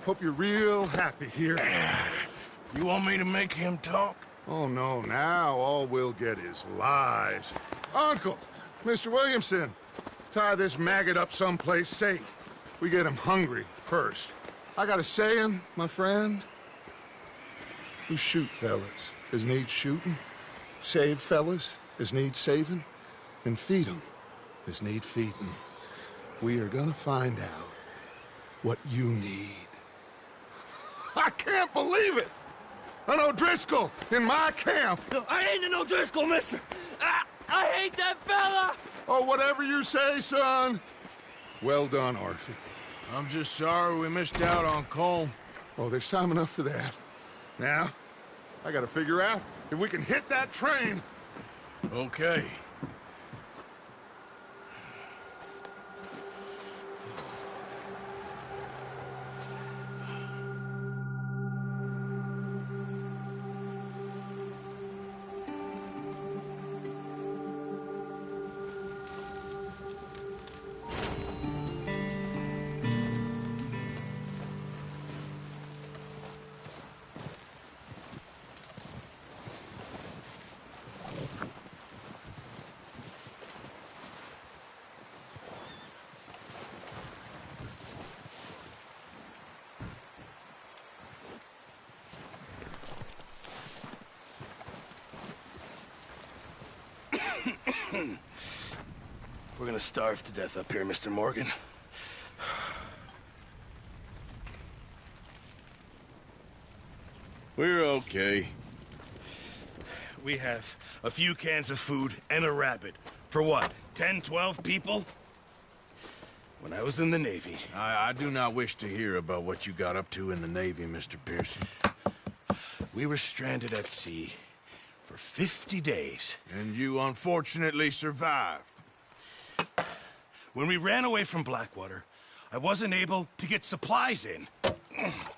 B: Hope you're real happy here.
D: You want me to make him talk?
B: Oh, no. Now all we'll get is lies. Uncle, Mr. Williamson, tie this maggot up someplace safe. We get him hungry first. I got a saying, my friend. Who shoot fellas as need shooting, save fellas as need saving, and feed 'em as need feeding. We are gonna find out what you need. I can't believe it! An O'Driscoll in my camp!
I: I ain't an O'Driscoll, mister! I hate that fella!
B: Oh, whatever you say, son. Well done, Arthur.
D: I'm just sorry we missed out on Colm.
B: Oh, there's time enough for that. Now, I gotta figure out if we can hit that train.
D: Okay.
L: We're gonna starve to death up here, Mr. Morgan.
D: We're okay.
L: We have a few cans of food and a rabbit. For what, 10, 12 people? When I was in the Navy...
D: I do not wish to hear about what you got up to in the Navy, Mr. Pearson.
L: We were stranded at sea for 50 days.
D: And you unfortunately survived.
L: When we ran away from Blackwater, I wasn't able to get supplies in.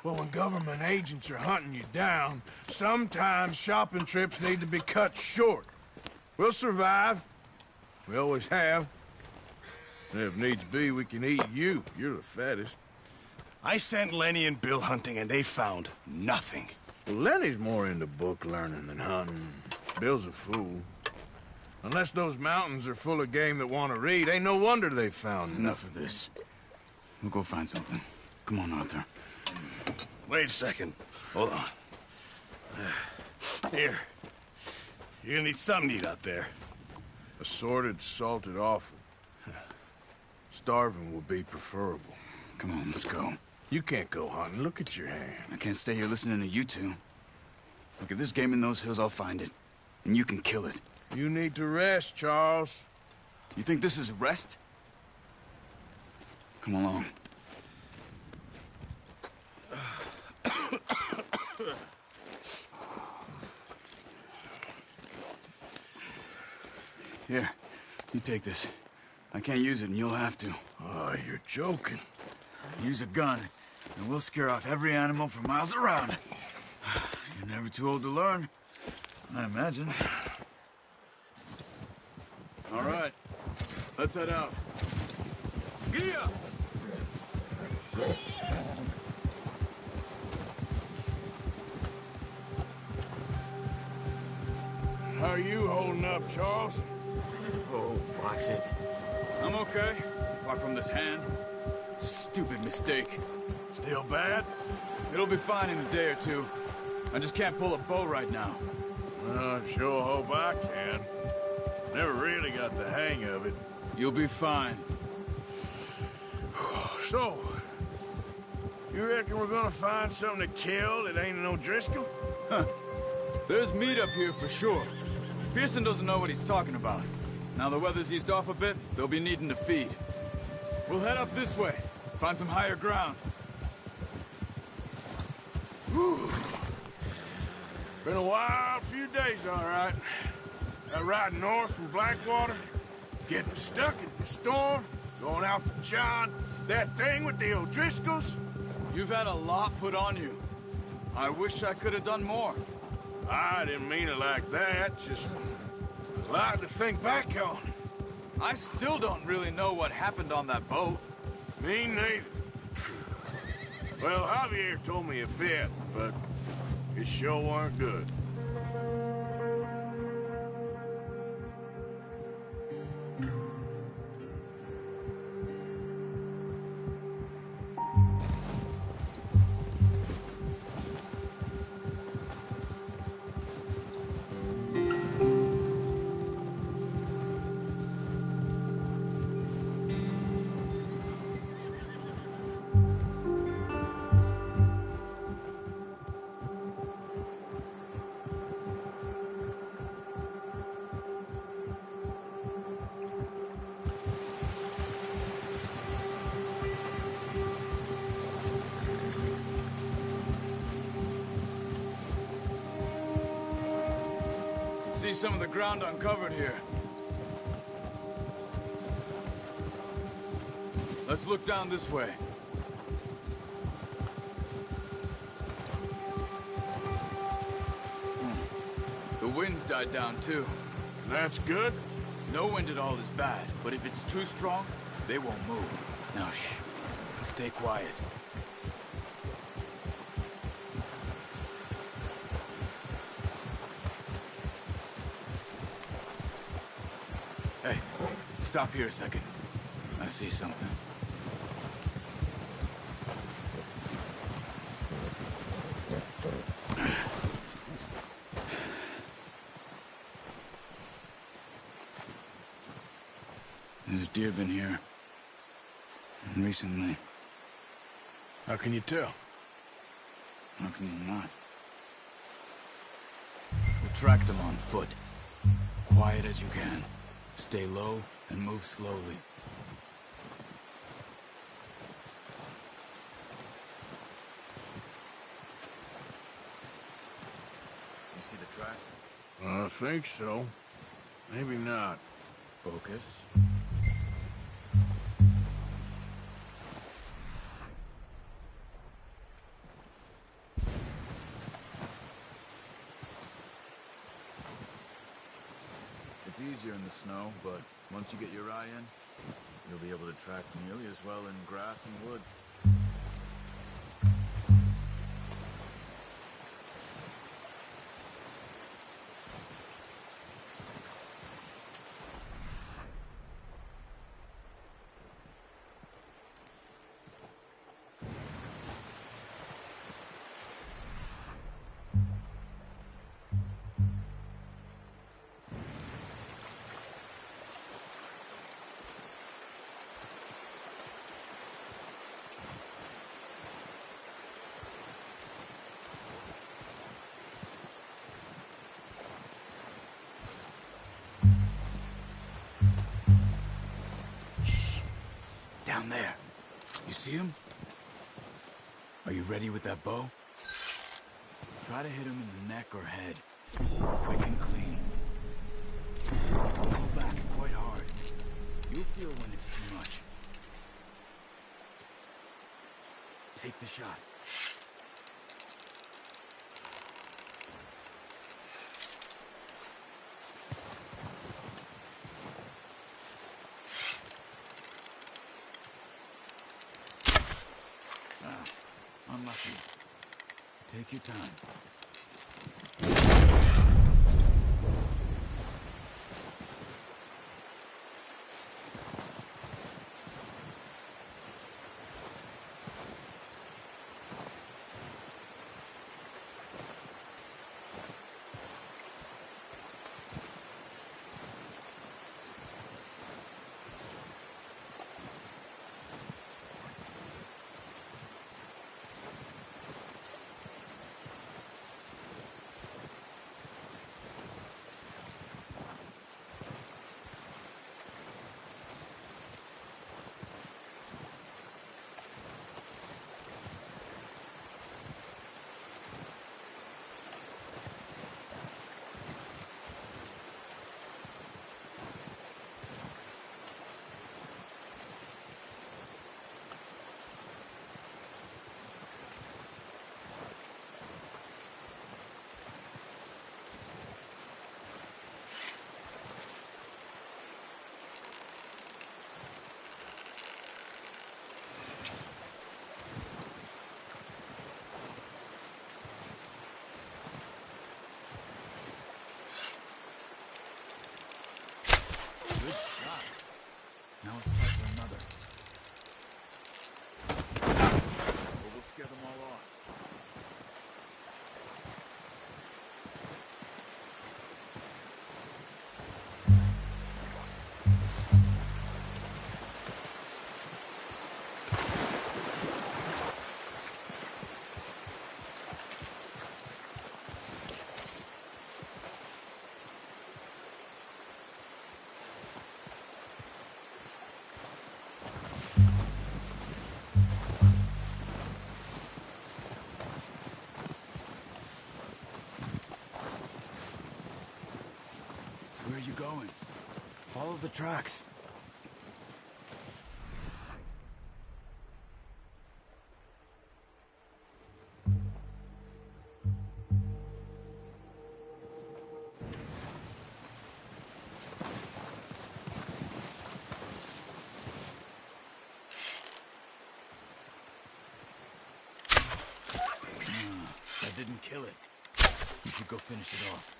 D: Well, when government agents are hunting you down, sometimes shopping trips need to be cut short. We'll survive. We always have. And if needs be, we can eat you. You're the fattest.
L: I sent Lenny and Bill hunting, and they found nothing.
D: Well, Lenny's more into book learning than hunting. Bill's a fool. Unless those mountains are full of game that want to read, ain't no wonder they found
N: Enough of this. We'll go find something. Come on, Arthur.
L: Wait a second. Hold on. Here. You're gonna need something to eat out there.
D: Assorted, salted offal. Starving would be preferable.
N: Come on, let's go.
D: You can't go hunting. Look at your hand.
N: I can't stay here listening to you two. Look, if there's game in those hills, I'll find it. And you can kill it.
D: You need to rest, Charles.
N: You think this is rest? Come along. Here, you take this. I can't use it, and you'll have to.
D: Oh, you're joking.
N: Use a gun, and we'll scare off every animal for miles around. You're never too old to learn, I imagine. All right, let's head out. Giddy up!
D: How are you holding up, Charles?
N: Oh, watch it. I'm okay, apart from this hand. Stupid mistake.
D: Still bad?
N: It'll be fine in a day or two. I just can't pull a bow right now.
D: Well, I sure hope I can. Never really got the hang of it.
N: You'll be fine.
D: So, you reckon we're gonna find something to kill that ain't no Driscoll?
N: Huh. There's meat up here for sure. Pearson doesn't know what he's talking about. Now the weather's eased off a bit, they'll be needing to feed. We'll head up this way, find some higher ground.
D: Whew. Been a wild few days, all right. That ride north from Blackwater, getting stuck in the storm, going out for John, that thing with the O'Driscolls.
N: You've had a lot put on you. I wish I could have done more.
D: I didn't mean it like that, just a lot to think back on.
N: I still don't really know what happened on that boat.
D: Me neither. Well, Javier told me a bit, but it sure weren't good.
N: See some of the ground uncovered here. Let's look down this way. The wind's died down too.
D: That's good.
N: No wind at all is bad, but if it's too strong, they won't move. Now shh. Stay quiet. Hey, stop here a second. I see something. There's deer been here. Recently.
D: How can you tell?
N: How can you not? We'll track them on foot. Quiet as you can. Stay low and move slowly. You see the tracks?
D: I think so. Maybe not.
N: Focus. It's easier in the snow, but once you get your eye in, you'll be able to track nearly as well in grass and woods. Down there. You see him? Are you ready with that bow? Try to hit him in the neck or head. Quick and clean. You can pull back quite hard. You'll feel when Take the shot. Unlucky. Take your time. Good shot. Now it's time for another. But we'll scare them all off. Where are you going? Follow the tracks. That didn't kill it. You should go finish it off.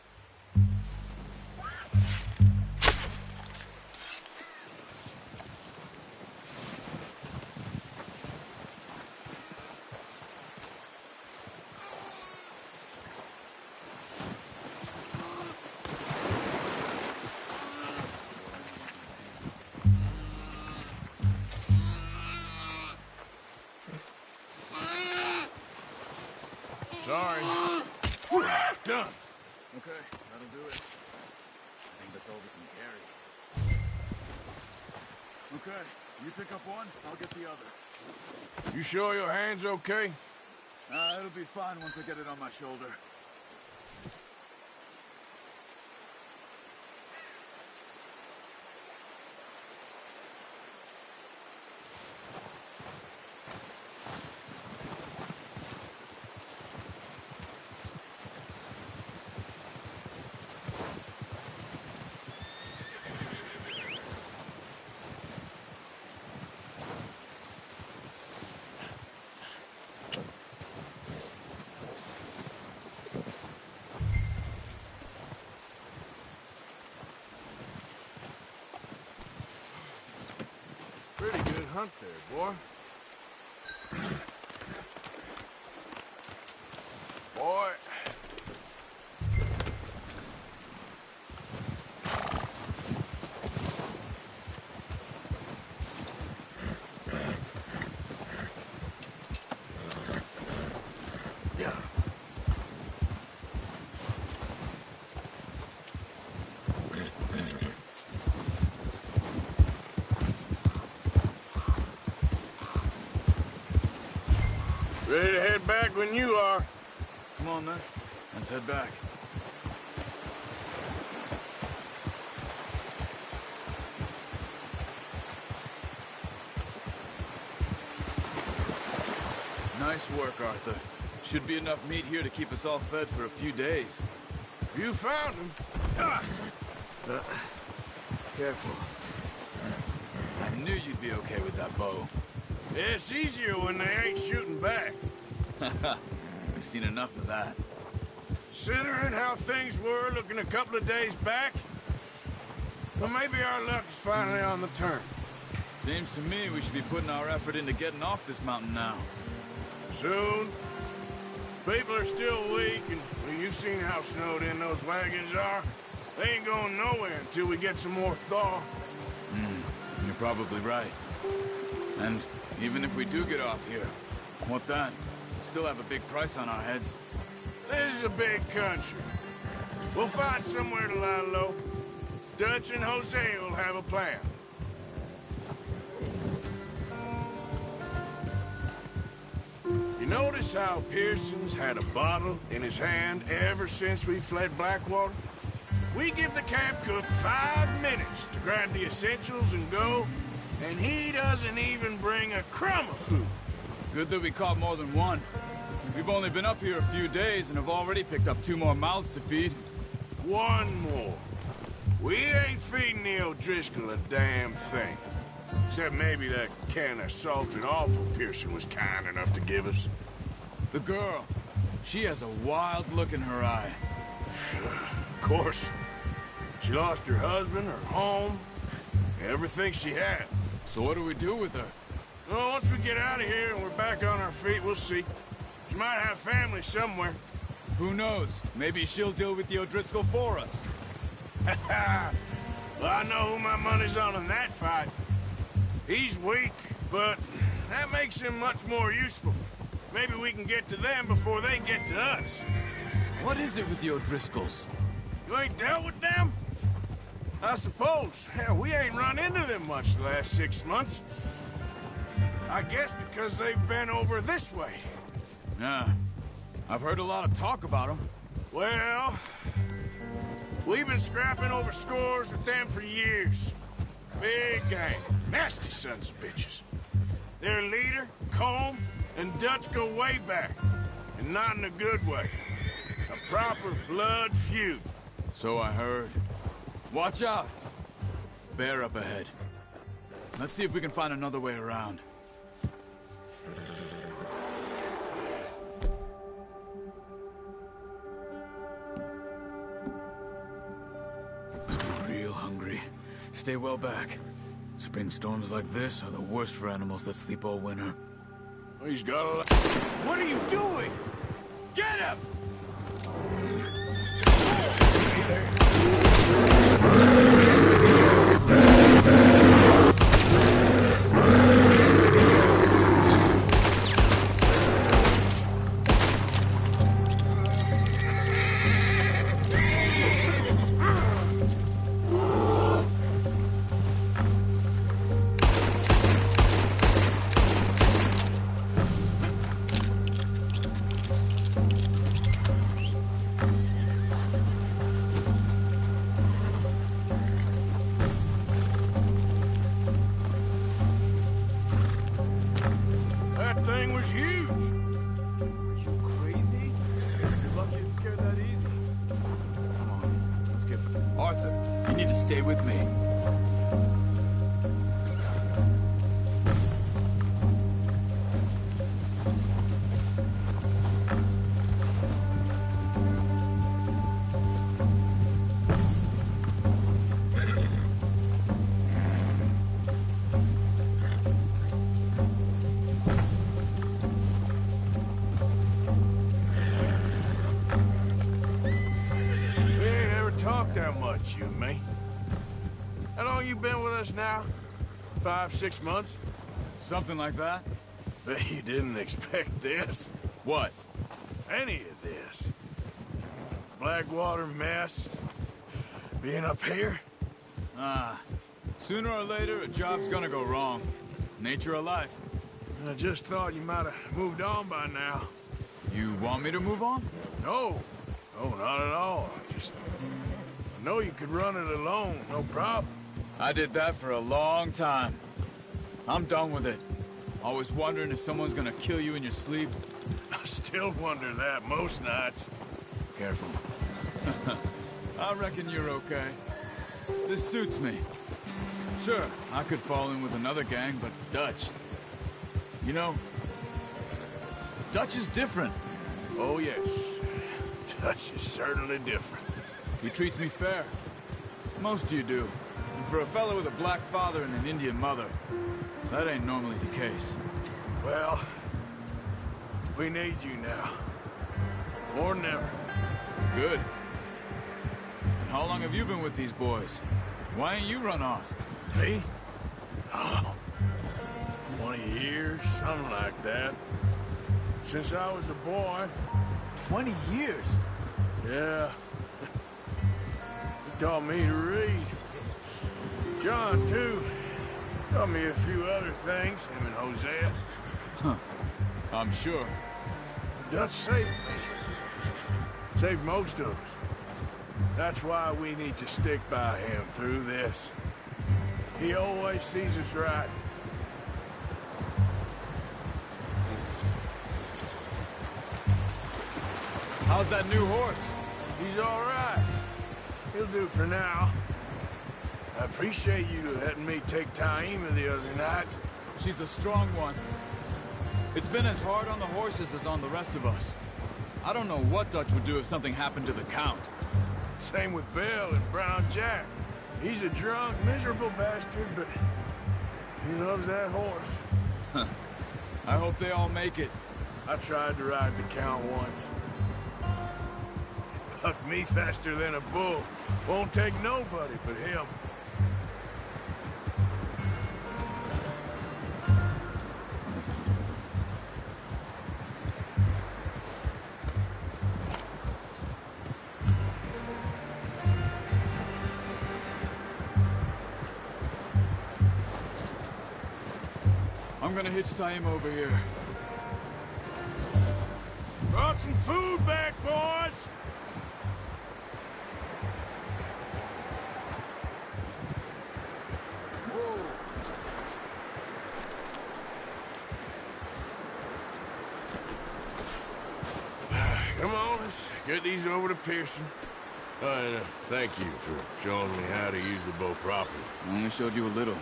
D: Sorry. Done.
N: Okay, that'll do it. I think that's all we can carry. Okay, you pick up one, I'll get the other.
D: You sure your hand's okay?
N: It'll be fine once I get it on my shoulder.
D: Pretty good hunt there, boy. Boy. Yeah. Ready to head back when you are.
N: Come on, then. Let's head back. Nice work, Arthur. Should be enough meat here to keep us all fed for a few days.
D: You found him.
N: Careful. I knew you'd be okay with that bow.
D: It's easier when they ain't shooting back.
N: We've seen enough of that.
D: Considering how things were looking a couple of days back, well, maybe our luck is finally on the turn.
N: Seems to me we should be putting our effort into getting off this mountain now.
D: Soon. People are still weak, and well, you've seen how snowed in those wagons are. They ain't going nowhere until we get some more thaw.
N: You're probably right. And even if we do get off here, what then? Still have a big price on our heads.
D: This is a big country. We'll find somewhere to lie low. Dutch and Jose will have a plan. You notice how Pearson's had a bottle in his hand ever since we fled Blackwater? We give the camp cook 5 minutes to grab the essentials and go, and he doesn't even bring a crumb of food.
N: Good that we caught more than one. We've only been up here a few days and have already picked up 2 more mouths to feed.
D: 1 more. We ain't feeding the O'Driscoll a damn thing. Except maybe that can of salted offal Pearson was kind enough to give us.
N: The girl. She has a wild look in her eye.
D: Of course. She lost her husband, her home, everything she had.
N: So what do we do with her?
D: Well, once we get out of here and we're back on our feet, we'll see. She might have family somewhere.
N: Who knows? Maybe she'll deal with the O'Driscoll for us.
D: Well, I know who my money's on in that fight. He's weak, but that makes him much more useful. Maybe we can get to them before they get to us.
N: What is it with the O'Driscolls?
D: You ain't dealt with them? I suppose. Hell, we ain't run into them much the last 6 months. I guess because they've been over this way.
N: Yeah. I've heard a lot of talk about them.
D: Well, we've been scrapping over scores with them for years. Big gang. Nasty sons of bitches. Their leader, Combe, and Dutch go way back. And not in a good way. A proper blood feud.
N: So I heard. Watch out. Bear up ahead. Let's see if we can find another way around. Must be real hungry. Stay well back. Spring storms like this are the worst for animals that sleep all winter.
D: He's got a lot.
L: What are you doing? Get him!
D: Hey there. That thing was huge.
N: Are you crazy? You're lucky it scared that easy. Come on, let's get... Arthur, you need to stay with me.
D: We ain't ever talked that much, you and me. How long you been with us now? 5, 6 months?
N: Something like that?
D: Bet you didn't expect this.
N: What?
D: Any of this. Blackwater mess. Being up here.
N: Sooner or later, a job's gonna go wrong. Nature of life.
D: I just thought you might have moved on by now.
N: You want me to move on?
D: No. No, not at all. I know you could run it alone, no problem.
N: I did that for a long time. I'm done with it. Always wondering if someone's gonna kill you in your sleep?
D: I still wonder that most nights.
N: Careful. I reckon you're okay. This suits me. Sure, I could fall in with another gang, but Dutch... You know, Dutch is different.
D: Oh, yes. Dutch is certainly different.
N: He treats me fair. Most of you do. And for a fellow with a black father and an Indian mother, that ain't normally the case.
D: Well, we need you now. More than ever.
N: Good. And how long have you been with these boys? Why ain't you run off?
D: Me? Oh, 20 years, something like that. Since I was a boy.
N: 20 years?
D: Yeah. He taught me to read. John, too. Taught me a few other things, him and Hosea.
N: Huh. I'm sure.
D: Dutch saved me. Saved most of us. That's why we need to stick by him through this. He always sees us right.
N: How's that new horse?
D: He's all right. He'll do for now. I appreciate you letting me take Taima the other night.
N: She's a strong one. It's been as hard on the horses as on the rest of us. I don't know what Dutch would do if something happened to the Count.
D: Same with Bill and Brown Jack. He's a drunk, miserable bastard, but he loves that horse.
N: Huh. I hope they all make it.
D: I tried to ride the Count once. Bucked me faster than a bull. Won't take nobody but him.
N: I'm gonna hitch Taima over here.
D: Brought some food back, boys! Come on, let's get these over to Pearson. And thank you for showing me how to use the bow properly.
N: I only showed you a little.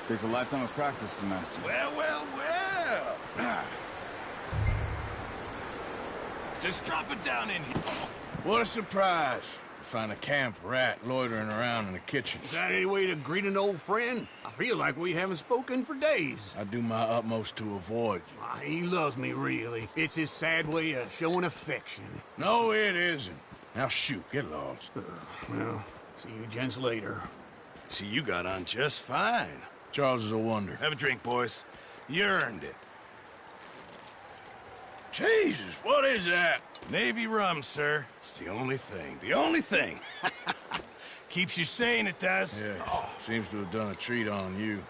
N: Takes a lifetime of practice to master.
L: Well. Just drop it down in here.
D: What a surprise. Find a camp rat loitering around in the kitchen.
O: Is that any way to greet an old friend? I feel like we haven't spoken for days.
D: I do my utmost to avoid you.
O: He loves me, really. It's his sad way of showing affection.
D: No, it isn't. Now shoot, get lost.
O: Well, see you gents later.
L: See, you got on just fine.
D: Charles is a wonder.
L: Have a drink, boys. You earned it.
D: Jesus, what is that?
L: Navy rum, sir. It's the only thing. The only thing. Keeps you sane, it does.
D: Yes. Seems to have done a treat on you.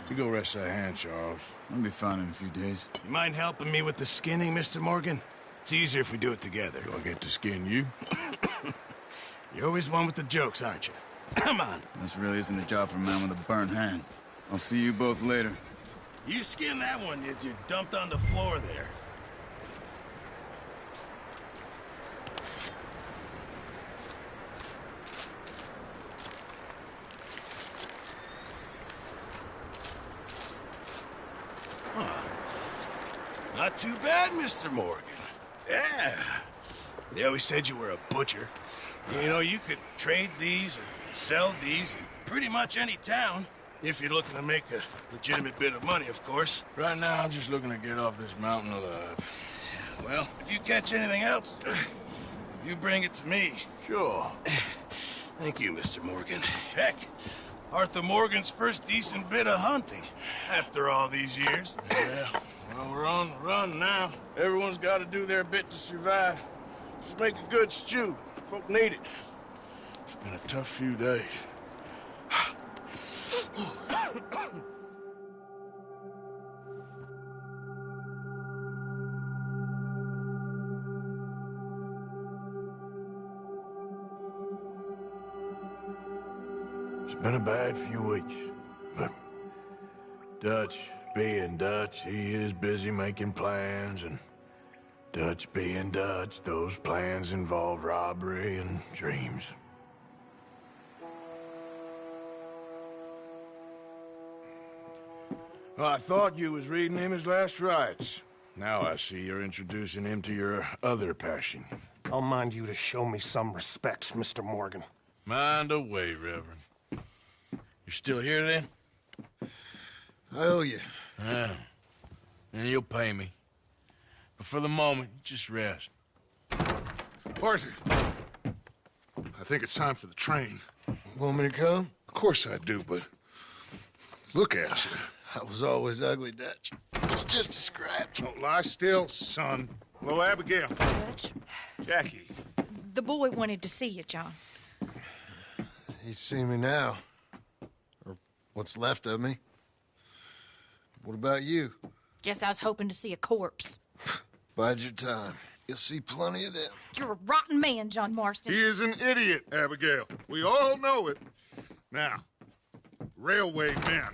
D: You go rest that hand, Charles.
N: I'll be fine in a few days.
L: You mind helping me with the skinning, Mr. Morgan? It's easier if we do it together.
D: Do I get to skin you?
L: You're always one with the jokes, aren't you? Come on.
N: This really isn't a job for a man with a burnt hand. I'll see you both later.
L: You skinned that one that you dumped on the floor there. Not too bad, Mr. Morgan. Yeah. They always said you were a butcher. You know, you could trade these or sell these in pretty much any town. If you're looking to make a legitimate bit of money, of course.
D: Right now, I'm just looking to get off this mountain alive.
L: Well, if you catch anything else, you bring it to me.
D: Sure.
L: Thank you, Mr. Morgan. Heck, Arthur Morgan's first decent bit of hunting after all these years.
D: Yeah. Well, we're on the run now. Everyone's got to do their bit to survive. Just make a good stew. Folk need it. It's been a tough few days. It's been a bad few weeks, but Dutch being Dutch, he is busy making plans, and Dutch being Dutch, those plans involve robbery and dreams. Well, I thought you was reading him his last rites. Now I see you're introducing him to your other passion.
A: I'll mind you to show me some respect, Mr. Morgan.
D: Mind away, Reverend. You still here, then?
L: I owe you.
D: Yeah. And you'll pay me. But for the moment, just rest.
B: Arthur, I think it's time for the train.
L: Want me to come?
B: Of course I do, but look at you.
L: I was always ugly, Dutch. It's just a scratch.
B: Don't lie still, son. Hello, Abigail.
F: Dutch,
B: Jackie.
F: the boy wanted to see you, John.
L: He's seen me now. Or what's left of me. What about you?
F: Guess I was hoping to see a corpse.
L: Bide your time. You'll see plenty of them.
F: You're a rotten man, John Marston.
B: He is an idiot, Abigail. We all know it. Now, railway men.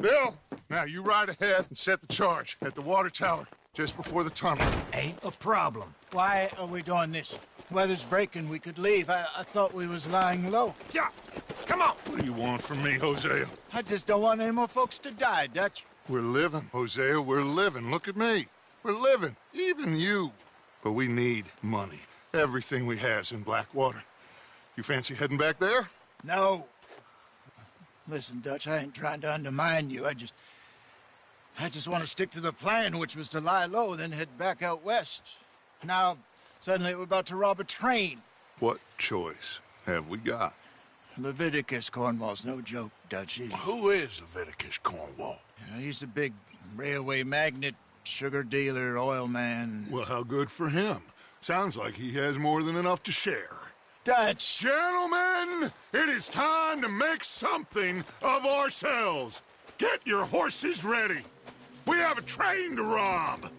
B: Bill, now you ride ahead and set the charge at the water tower just before the tunnel.
C: Ain't a problem. Why are we doing this? Weather's breaking. We could leave. I thought we was lying low.
B: Yeah, come on. What do you want from me, Hosea?
C: I just don't want any more folks to die, Dutch.
B: We're living, Hosea. We're living. Look at me. We're living. Even you. But we need money. Everything we has in Blackwater. You fancy heading back there?
C: No. Listen, Dutch, I ain't trying to undermine you. I just want to stick to the plan, which was to lie low, then head back out west. Now, suddenly we're about to rob a train.
B: What choice have we got?
C: Leviticus Cornwall's no joke, Dutch.
D: Who is Leviticus Cornwall?
C: He's a big railway magnate, sugar dealer, oil man.
B: Well, how good for him. Sounds like he has more than enough to share.
C: Dutch!
B: Gentlemen, it is time to make something of ourselves. Get your horses ready. We have a train to rob.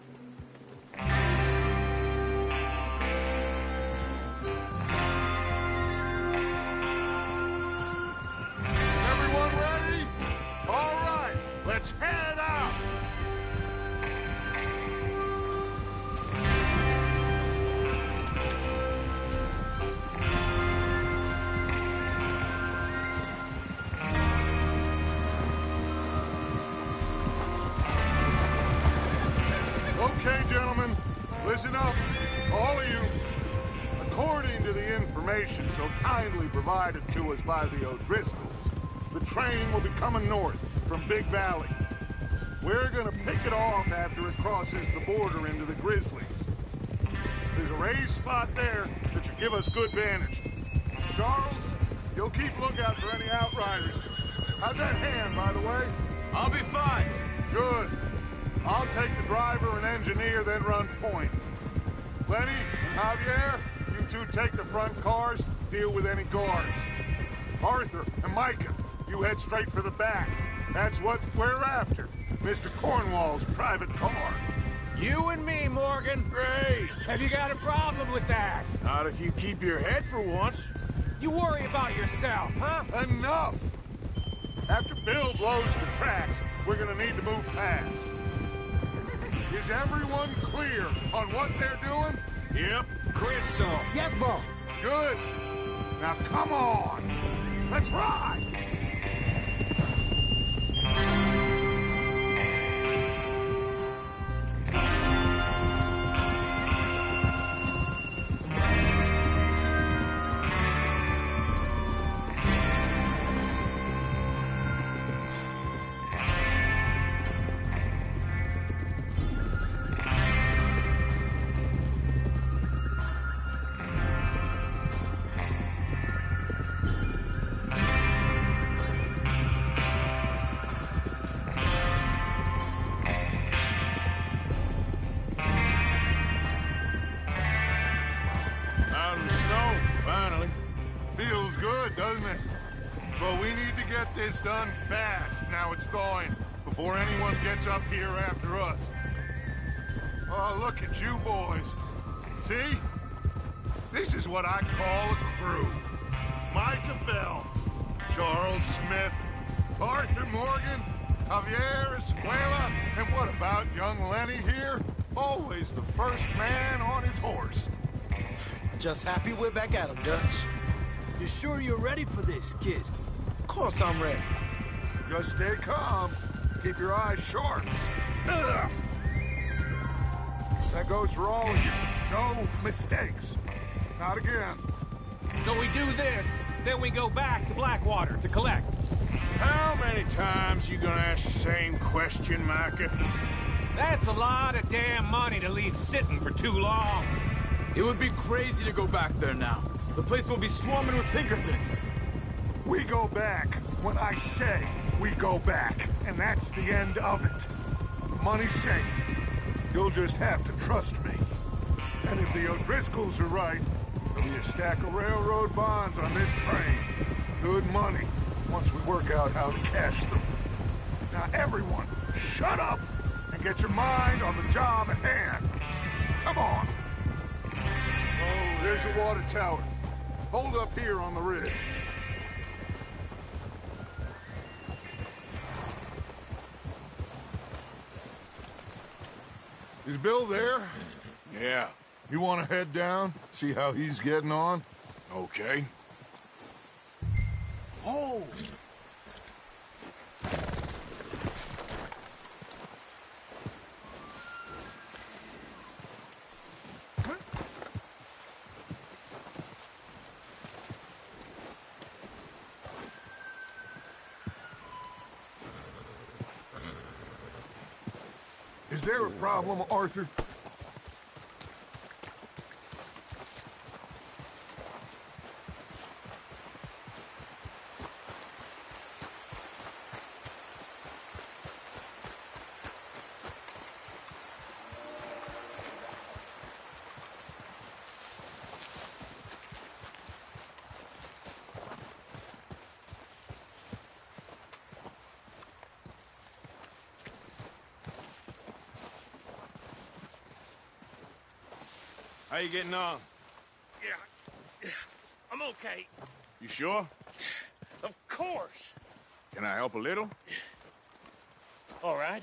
B: Everyone ready? All right, let's head out. Okay, gentlemen, listen up, all of you. According to the information so kindly provided to us by the O'Driscolls, the train will be coming north from Big Valley. We're gonna pick it off after it crosses the border into the Grizzlies. There's a raised spot there that should give us good vantage. Charles, you'll keep lookout for any outriders. How's that hand, by the way?
N: I'll be fine.
B: Good. I'll take the driver and engineer, then run point. Lenny and Javier, you two take the front cars, deal with any guards. Arthur and Micah, you head straight for the back. That's what we're after. Mr. Cornwall's private car.
I: You and me, Morgan.
D: Great.
I: Have you got a problem with that?
D: Not if you keep your head for once.
I: You worry about yourself, huh?
B: Enough! After Bill blows the tracks, we're gonna need to move fast. Is everyone clear on what they're doing?
D: Yep.
I: Crystal.
C: Yes, boss.
B: Good. Now come on. Let's ride.
D: Out of the snow, finally.
B: Feels good, doesn't it? But we need to get this done fast, now it's thawing, before anyone gets up here after us. Oh, look at you boys. See? This is what I call a crew. Micah Bell, Charles Smith, Arthur Morgan, Javier, Escuela, and what about young Lenny here? Always the first man on his horse.
C: Just happy we're back at him, Dutch.
K: You sure you're ready for this, kid?
C: Of course I'm ready.
B: Just stay calm. Keep your eyes sharp. Ugh. That goes for all of you. No mistakes. Not again.
G: So we do this, then we go back to Blackwater to collect.
D: How many times you gonna ask the same question, Micah?
G: That's a lot of damn money to leave sitting for too long.
N: It would be crazy to go back there now. The place will be swarming with Pinkertons.
B: We go back when I say we go back, and that's the end of it. Money's safe. You'll just have to trust me. And if the O'Driscolls are right, there'll be a stack of railroad bonds on this train. Good money, once we work out how to cash them. Now everyone, shut up and get your mind on the job at hand. Come on. Oh, there's the water tower. Hold up here on the ridge. Is Bill there?
D: Yeah.
B: You want to head down, see how he's getting on?
D: Okay.
B: Oh! Is there a problem, Arthur?
D: How you getting on?
H: Yeah, I'm okay.
D: You sure?
H: Of course.
D: Can I help a little?
H: All right.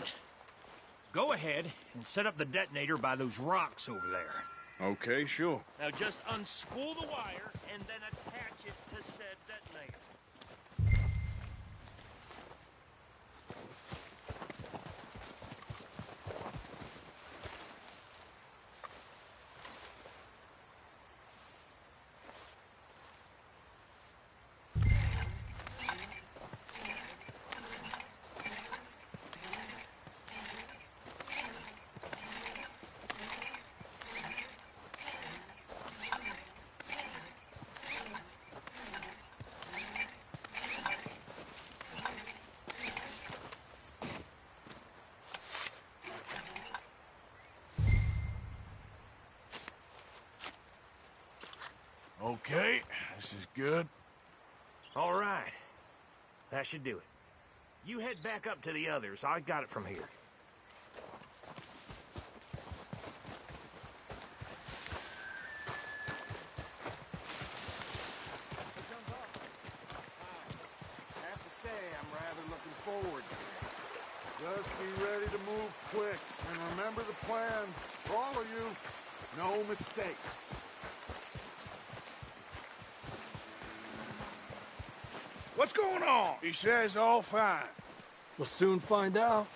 H: Go ahead and set up the detonator by those rocks over there.
D: Okay, sure.
H: Now just unspool the wire and then attach it to said detonator.
D: Okay, this is good.
H: All right. That should do it. You head back up to the others. I got it from here.
B: Just be ready to move quick. And remember the plan. For all of you, no mistakes.
D: What's going on? He says all fine.
K: We'll soon find out.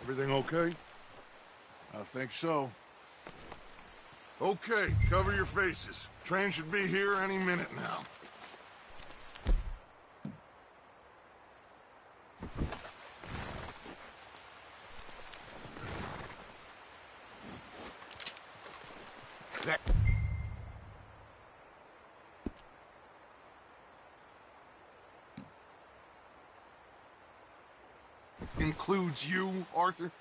B: Everything okay? I think so. Okay, cover your faces. Train should be here any minute now. That includes you, Arthur?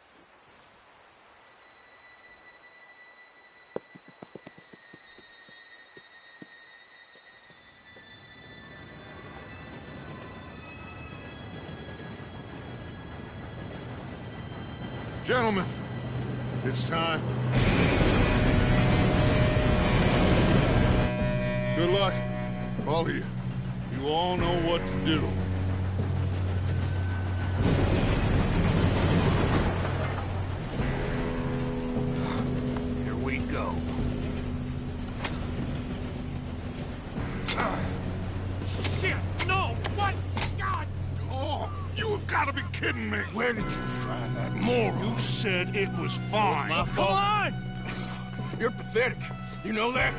B: Gentlemen, it's time. Good luck. All of you, you all know what to do.
D: Here we go.
B: Shit! No! What? God! Oh, you have got to be kidding me! Where did you find that moron? You said it was fine.
D: My fault. Come on! You're pathetic. You know that?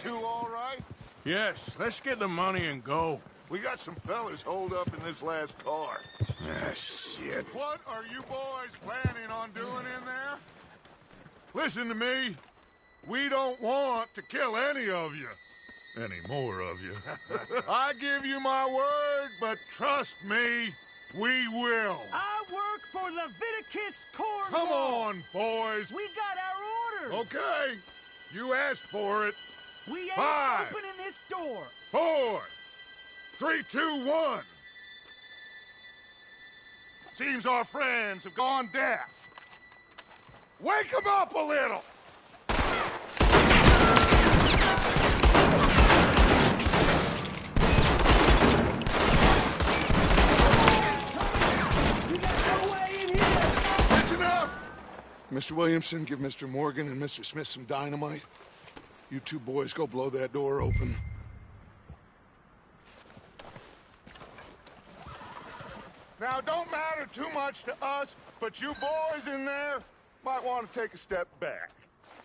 B: two all right?
D: Yes, let's get the money and go.
B: We got some fellas holed up in this last car.
D: Ah, shit.
B: What are you boys planning on doing in there? Listen to me. We don't want to kill any of you. Any more of you. I give you my word, but trust me, we will.
H: I work for Leviticus Cornwall.
B: Come on, boys.
H: We got our orders.
B: Okay. You asked for it.
H: We ain't
B: 5,
H: opening this door.
B: 4, 3, 2, 1. Seems our friends have gone deaf. Wake them up a little. That's enough! Mr. Williamson, give Mr. Morgan and Mr. Smith some dynamite. You two boys go blow that door open. Now, don't matter too much to us, but you boys in there might want to take a step back.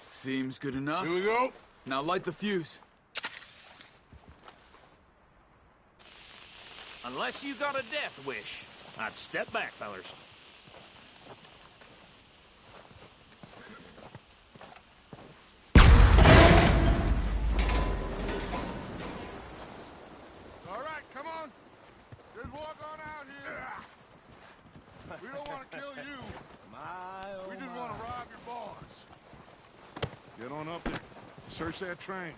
N: Seems good enough.
D: Here we go.
N: Now light the fuse.
H: Unless you got a death wish, I'd step back, fellers.
B: All right, come on. Just walk on out here. We don't want to kill you. We just want to rob your boss. Get on up there. Search that train.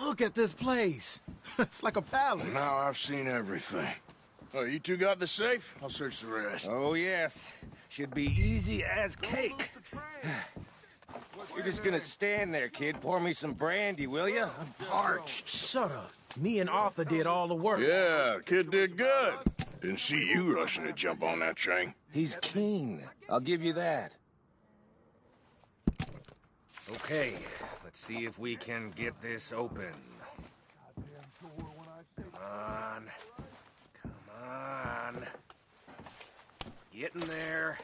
M: Look at this place. It's like a palace.
D: Now I've seen everything. Oh, you two got the safe? I'll search the rest.
G: Oh, yes. Should be easy as cake. You're just gonna stand there, kid. Pour me some brandy, will you? I'm parched.
M: Shut up. Me and Arthur did all the work.
D: Yeah, kid did good. Didn't see you rushing to jump on that train.
G: He's keen. I'll give you that. Okay, let's see if we can get this open. Come on. Come on. Get in there.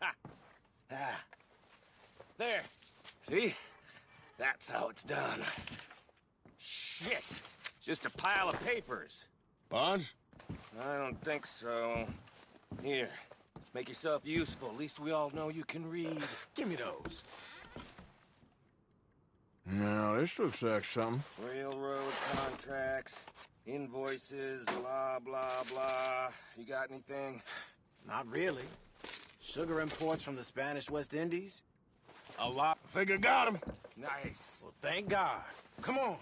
G: Ha! Ah. There. See? That's how it's done. Shit. Just a pile of papers.
D: Bonds?
G: I don't think so. Here. Make yourself useful. At least we all know you can read.
M: Give me those.
D: No, this looks like something.
G: Railroad contracts, invoices, blah, blah, blah. You got anything?
M: Not really. Sugar imports from the Spanish West Indies? A lot.
D: I think I got him.
G: Nice.
M: Well, thank God. Come on.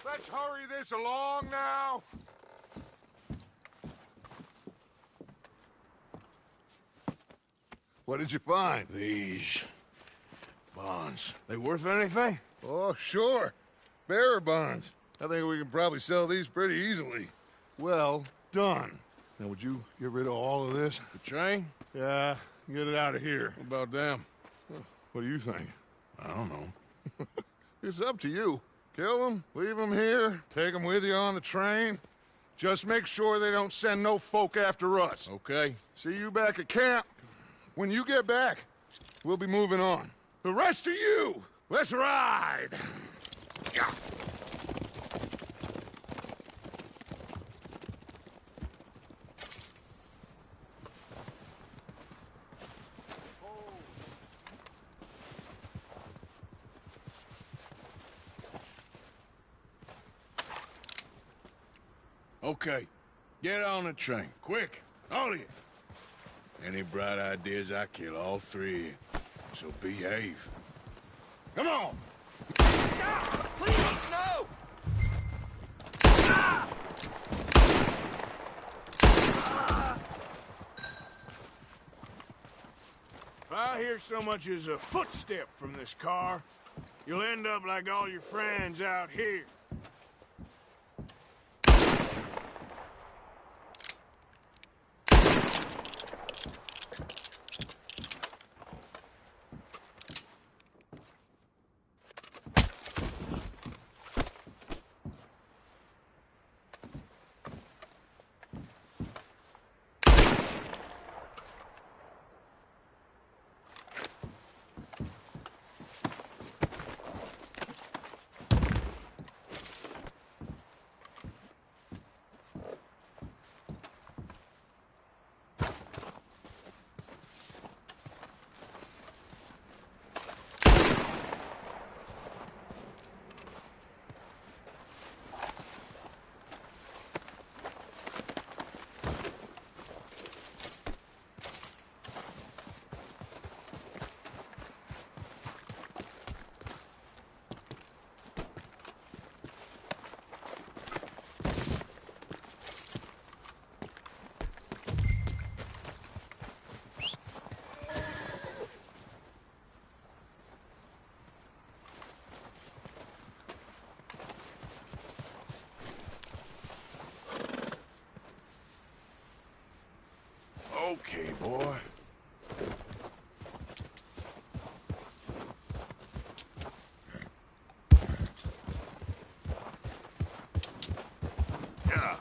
B: Let's hurry this along now. What did you find?
D: These bonds. They worth anything?
B: Oh, sure. Bearer bonds. I think we can probably sell these pretty easily. Well done. Now, would you get rid of all of this?
D: The train?
B: Yeah, get it out of here.
D: What about them?
B: What do you think?
D: I don't know.
B: It's up to you. Kill them, leave them here, take them with you on the train. Just make sure they don't send no folk after us.
D: Okay.
B: See you back at camp. When you get back, we'll be moving on. The rest of you, let's ride!
D: Okay. Get on the train. Quick. All of you. Any bright ideas, I kill all three of you. So behave. Come on!
J: Please, no!
D: I hear so much as a footstep from this car, you'll end up like all your friends out here. Okay, boy. Yeah.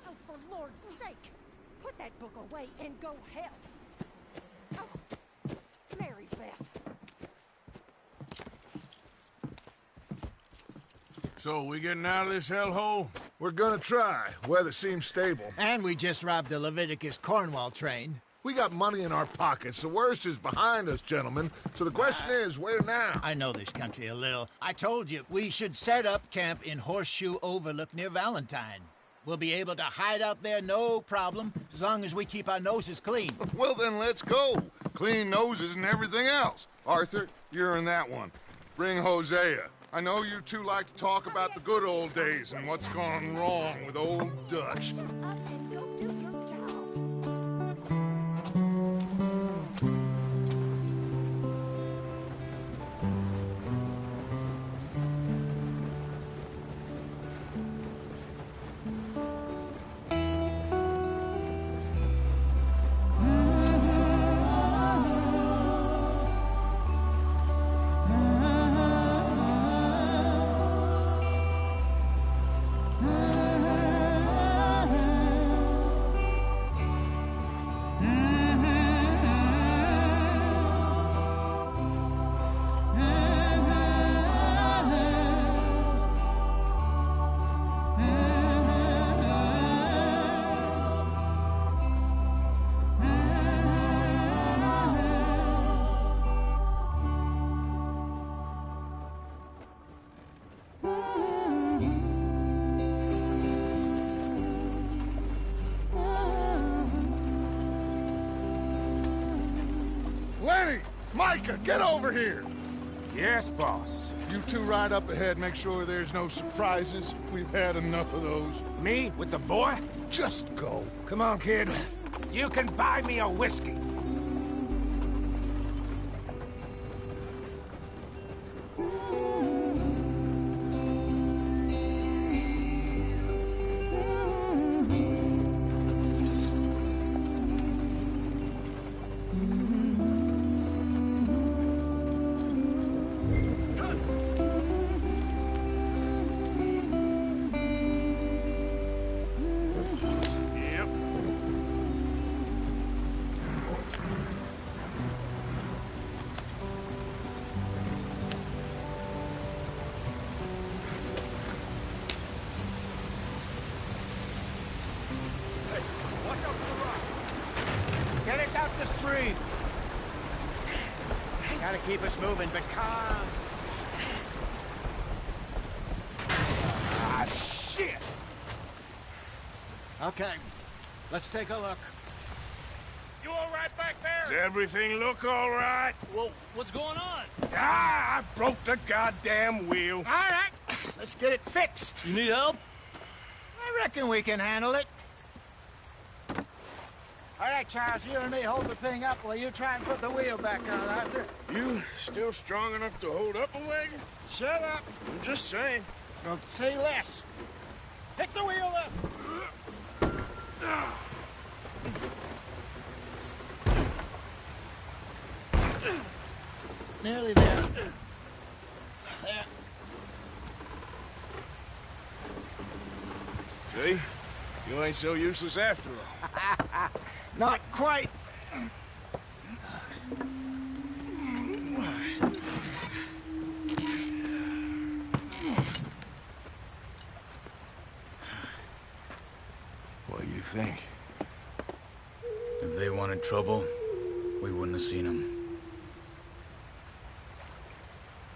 P: Oh, for Lord's sake! Put that book away and go help! Oh, Mary Beth.
D: So, we getting out of this hellhole?
B: We're gonna try. Weather seems stable.
C: And we just robbed the Leviticus Cornwall train.
B: We got money in our pockets. The worst is behind us, gentlemen. So the question is, where now?
C: I know this country a little. I told you, we should set up camp in Horseshoe Overlook near Valentine. We'll be able to hide out there no problem, as long as we keep our noses clean.
B: Well, then let's go. Clean noses and everything else. Arthur, you're in that one. Bring Hosea. I know you two like to talk about the good old days and what's gone wrong with old Dutch. Micah, get over here!
D: Yes, boss.
B: You two ride up ahead, make sure there's no surprises. We've had enough of those.
H: Me? With the boy?
B: Just go.
H: Come on, kid. You can buy me a whiskey.
C: out the stream. Gotta keep us moving, but calm.
D: Ah, shit!
C: Okay, let's take a look.
H: You all right back there?
D: Does everything look all right?
H: Well, what's going on?
D: Ah, I broke the goddamn wheel.
C: All right, let's get it fixed.
H: You need help?
C: I reckon we can handle it. All right, Charles, you and me hold the thing up while you try and put the wheel back on, Arthur.
D: You still strong enough to hold up a wagon?
C: Shut up.
D: I'm just saying.
C: Don't say less. Pick the wheel up. Nearly there. There.
D: See? You ain't so useless after all.
C: Not quite.
D: What do you think?
N: If they wanted trouble, we wouldn't have seen them.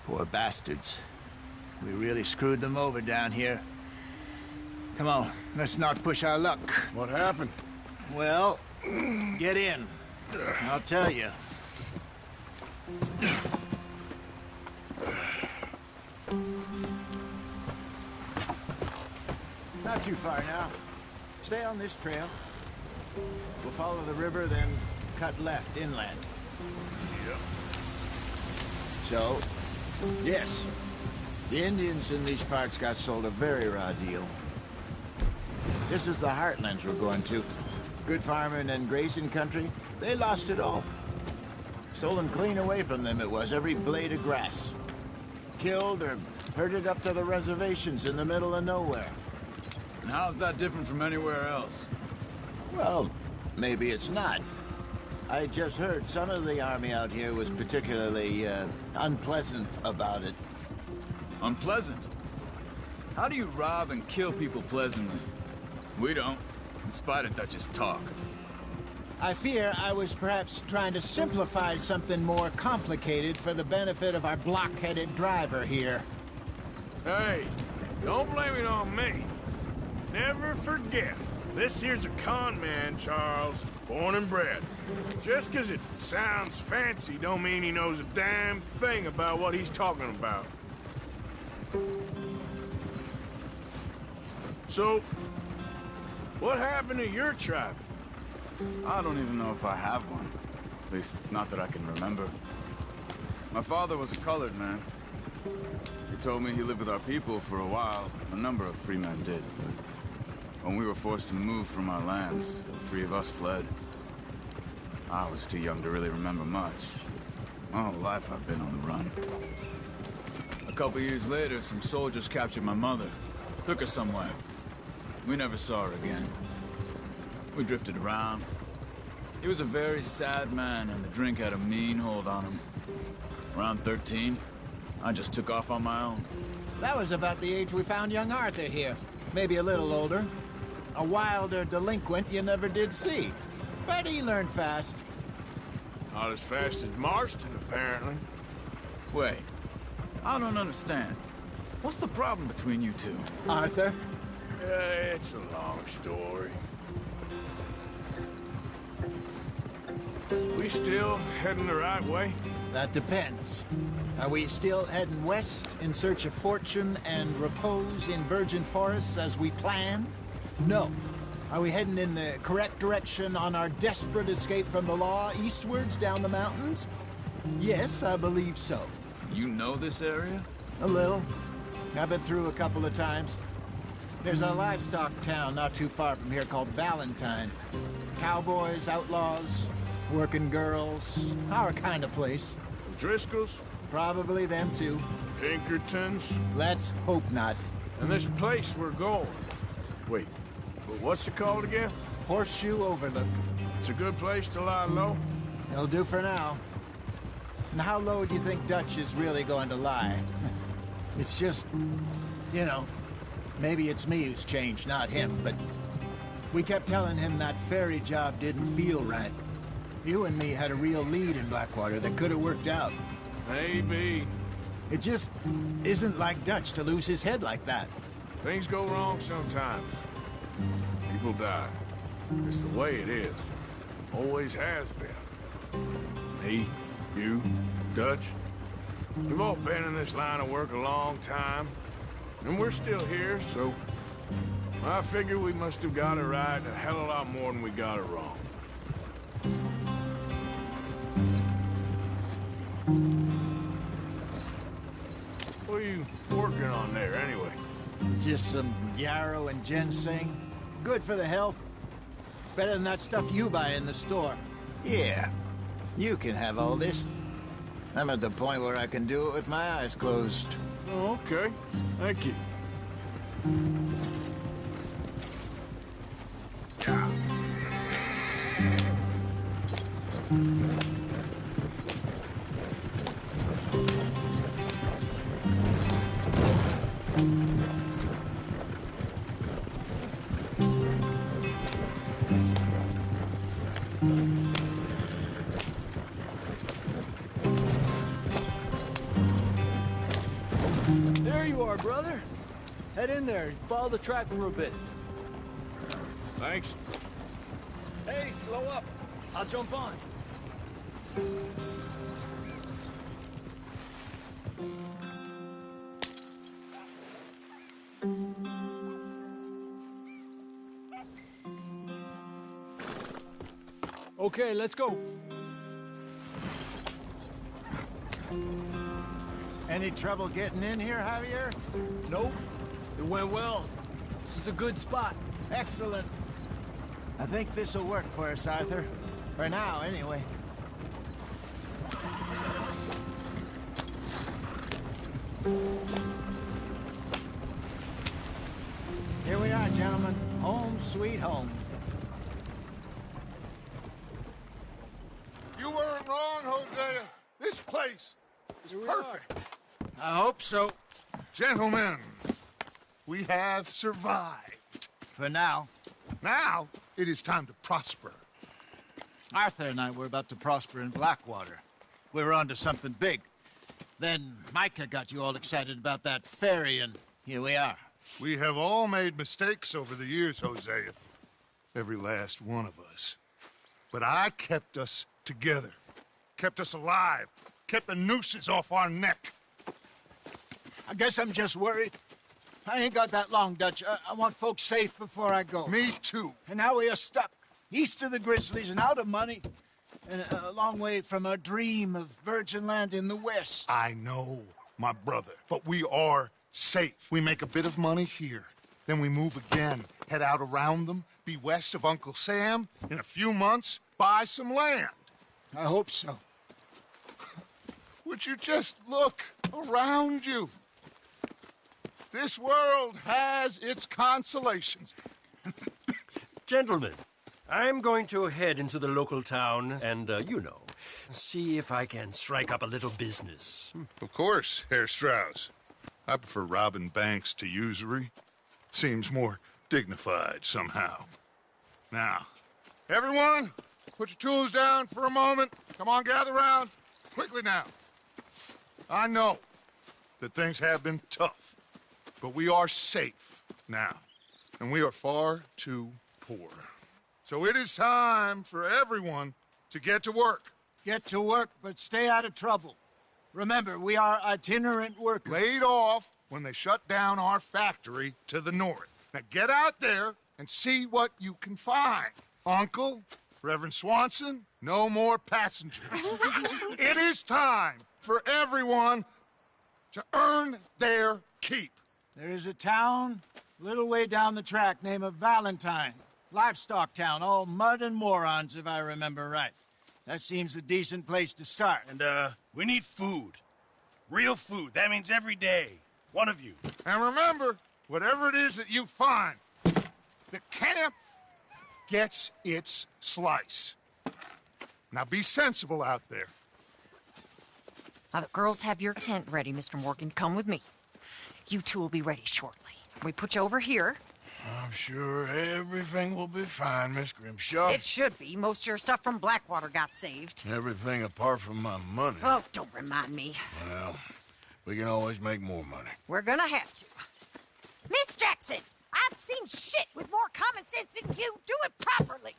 C: Poor bastards. We really screwed them over down here. Come on, let's not push our luck.
D: What happened?
C: Well, get in. I'll tell you. Not too far now. Stay on this trail. We'll follow the river, then cut left inland.
D: Yep.
C: So, yes, the Indians in these parts got sold a very raw deal. This is the heartlands we're going to. Good farming and grazing country, they lost it all. Stolen clean away from them it was, every blade of grass. Killed or herded up to the reservations in the middle of nowhere.
N: And how's that different from anywhere else?
C: Well, maybe it's not. I just heard some of the army out here was particularly, unpleasant about it.
N: Unpleasant? How do you rob and kill people pleasantly? We don't, in spite of Dutch's talk.
C: I fear I was perhaps trying to simplify something more complicated for the benefit of our block-headed driver here.
D: Hey, don't blame it on me. Never forget, this here's a con man, Charles, born and bred. Just 'cause it sounds fancy don't mean he knows a damn thing about what he's talking about. So, what happened to your tribe?
N: I don't even know if I have one. At least, not that I can remember. My father was a colored man. He told me he lived with our people for a while. A number of free men did, but when we were forced to move from our lands, the three of us fled. I was too young to really remember much. My whole life I've been on the run. A couple years later, some soldiers captured my mother. Took her somewhere. We never saw her again. We drifted around. He was a very sad man, and the drink had a mean hold on him. Around 13, I just took off on my own.
C: That was about the age we found young Arthur here. Maybe a little older. A wilder delinquent you never did see. But he learned fast.
D: Not as fast as Marston, apparently.
N: Wait, I don't understand. What's the problem between you two?
C: Arthur?
D: It's a long story. We still heading the right way?
C: That depends. Are we still heading west in search of fortune and repose in virgin forests as we planned? No. Are we heading in the correct direction on our desperate escape from the law eastwards down the mountains? Yes, I believe so.
N: You know this area?
C: A little. I've been through a couple of times. There's a livestock town not too far from here called Valentine. Cowboys, outlaws, working girls, our kind of place.
D: Driscoll's?
C: Probably them too.
D: Pinkertons?
C: Let's hope not.
D: And this place we're going. Wait, but what's it called again?
C: Horseshoe Overlook.
D: It's a good place to lie low?
C: It'll do for now. And how low do you think Dutch is really going to lie? It's just, you know, maybe it's me who's changed, not him, but we kept telling him that ferry job didn't feel right. You and me had a real lead in Blackwater that could have worked out.
D: Maybe.
C: It just isn't like Dutch to lose his head like that.
D: Things go wrong sometimes. People die. It's the way it is. Always has been. Me, you, Dutch. We've all been in this line of work a long time. And we're still here, so... I figure we must have got it right a hell of a lot more than we got it wrong. What are you working on there, anyway?
C: Just some yarrow and ginseng. Good for the health. Better than that stuff you buy in the store. Yeah, you can have all this. I'm at the point where I can do it with my eyes closed.
D: Oh, okay. Thank you. Yeah.
K: There you are, brother. Head in there. Follow the track for a bit.
D: Thanks.
K: Hey, slow up. I'll jump on. Okay, let's go.
C: Any trouble getting in here, Javier?
K: Nope. It went well. This is a good spot.
C: Excellent. I think this'll work for us, Arthur. For now, anyway. Here we are, gentlemen. Home sweet home.
B: You weren't wrong, Hosea. This place is perfect.
C: I hope so.
B: Gentlemen, we have survived.
C: For now.
B: Now, it is time to prosper.
C: Arthur and I were about to prosper in Blackwater. We were on to something big. Then Micah got you all excited about that ferry, and here we are.
B: We have all made mistakes over the years, Hosea. Every last one of us. But I kept us together. Kept us alive. Kept the nooses off our neck.
C: I guess I'm just worried. I ain't got that long, Dutch. I want folks safe before I go.
B: Me too.
C: And now we are stuck. East of the Grizzlies and out of money. And a long way from our dream of virgin land in the west.
B: I know, my brother. But we are safe. We make a bit of money here. Then we move again. Head out around them. Be west of Uncle Sam. In a few months, buy some land.
C: I hope so.
B: Would you just look around you? This world has its consolations.
H: Gentlemen, I'm going to head into the local town and, see if I can strike up a little business.
B: Of course, Herr Strauss. I prefer robbing banks to usury. Seems more dignified somehow. Now, everyone, put your tools down for a moment. Come on, gather round. Quickly now. I know that things have been tough, but we are safe now, and we are far too poor. So it is time for everyone to get to work.
C: Get to work, but stay out of trouble. Remember, we are itinerant workers.
B: Laid off when they shut down our factory to the north. Now get out there and see what you can find. Uncle, Reverend Swanson, no more passengers. It is time for everyone to earn their keep.
C: There is a town a little way down the track named Valentine. Livestock town, all mud and morons, if I remember right. That seems a decent place to start.
L: And, we need food. Real food. That means every day. One of you.
B: And remember, whatever it is that you find, the camp gets its slice. Now be sensible out there.
E: Now, the girls have your tent ready, Mr. Morgan. Come with me. You two will be ready shortly. We put you over here.
D: I'm sure everything will be fine, Miss Grimshaw.
E: It should be. Most of your stuff from Blackwater got saved.
D: Everything apart from my money.
E: Oh, don't remind me.
D: Well, we can always make more money.
E: We're gonna have to. Miss Jackson, I've seen shit with more common sense than you. Do it properly.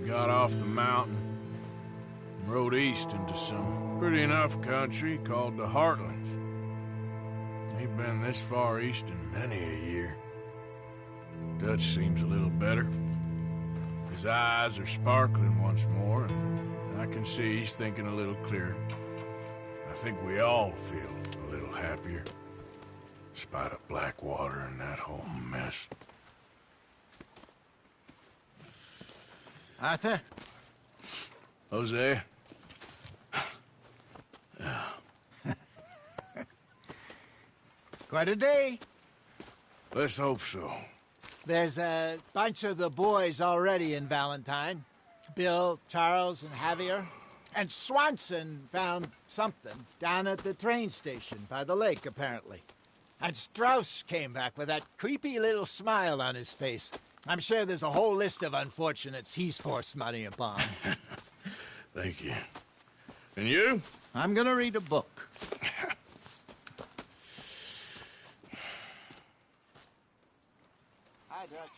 D: Got off the mountain and rode east into some pretty enough country called the Heartlands. Ain't been this far east in many a year. Dutch seems a little better. His eyes are sparkling once more, and I can see he's thinking a little clearer. I think we all feel a little happier, in spite of Blackwater and that whole mess.
C: Arthur?
D: Jose?
C: Quite a day.
D: Let's hope so.
C: There's a bunch of the boys already in Valentine. Bill, Charles, and Javier. And Swanson found something down at the train station by the lake, apparently. And Strauss came back with that creepy little smile on his face. I'm sure there's a whole list of unfortunates he's forced money upon.
D: Thank you. And you?
C: I'm gonna read a book. Hi, Dutch.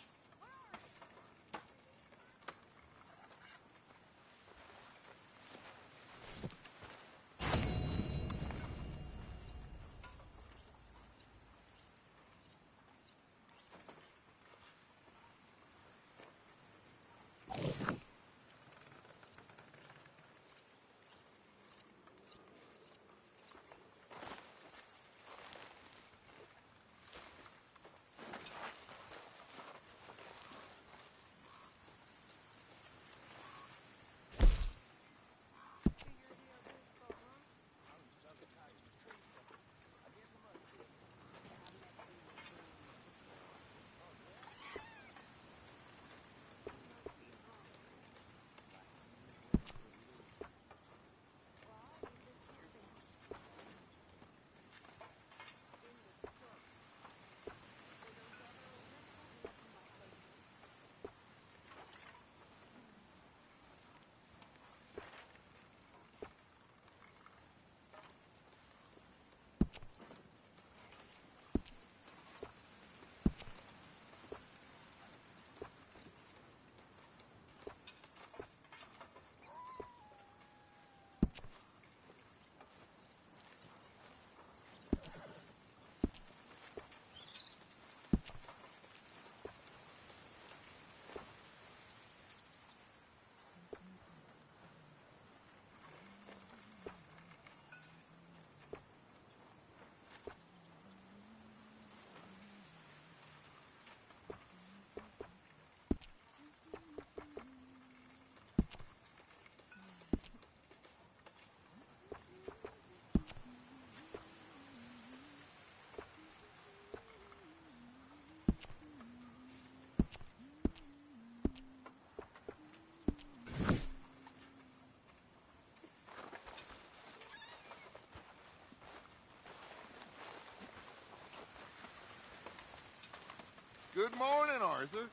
B: Good morning, Arthur.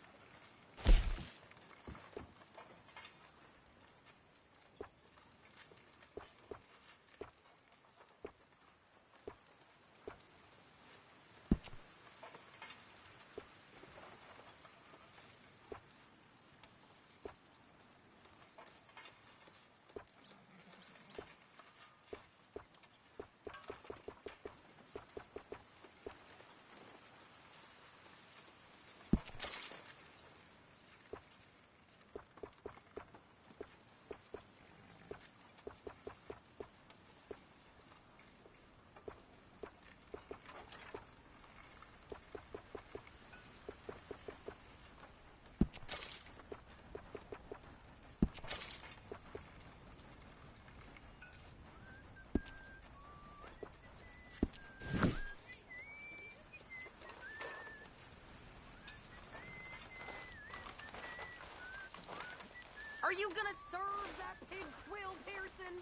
J: Are you gonna serve that pig swill, Pearson?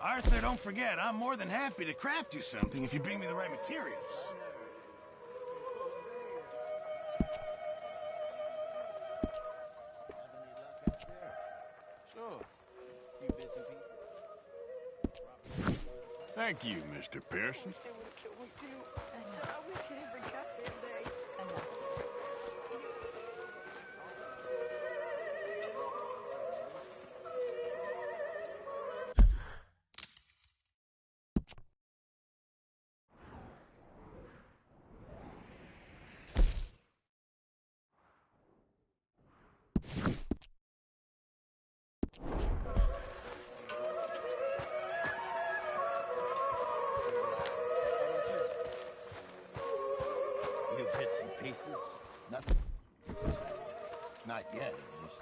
L: Arthur, don't forget, I'm more than happy to craft you something if you bring me the right materials.
M: Sure. A few bits and pieces.
O: Thank you, Mr. Pearson. You bits and pieces? Nothing. Not yet, at least.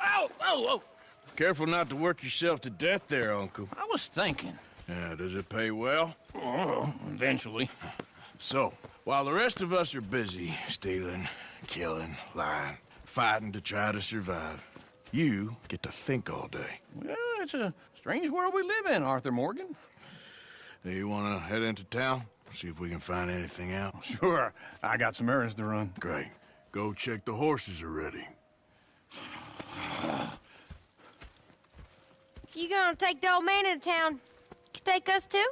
L: Ow! Oh, oh!
O: Careful not to work yourself to death there, Uncle.
K: I was thinking.
O: Yeah, does it pay well?
K: Oh, eventually.
O: So, while the rest of us are busy stealing, killing, lying, fighting to try to survive, you get to think all day.
K: Well, it's a strange world we live in, Arthur Morgan.
O: Hey, you want to head into town? See if we can find anything out?
K: Sure. I got some errands to run.
O: Great. Go check the horses are ready.
Q: You gonna take the old man into town? You take us too?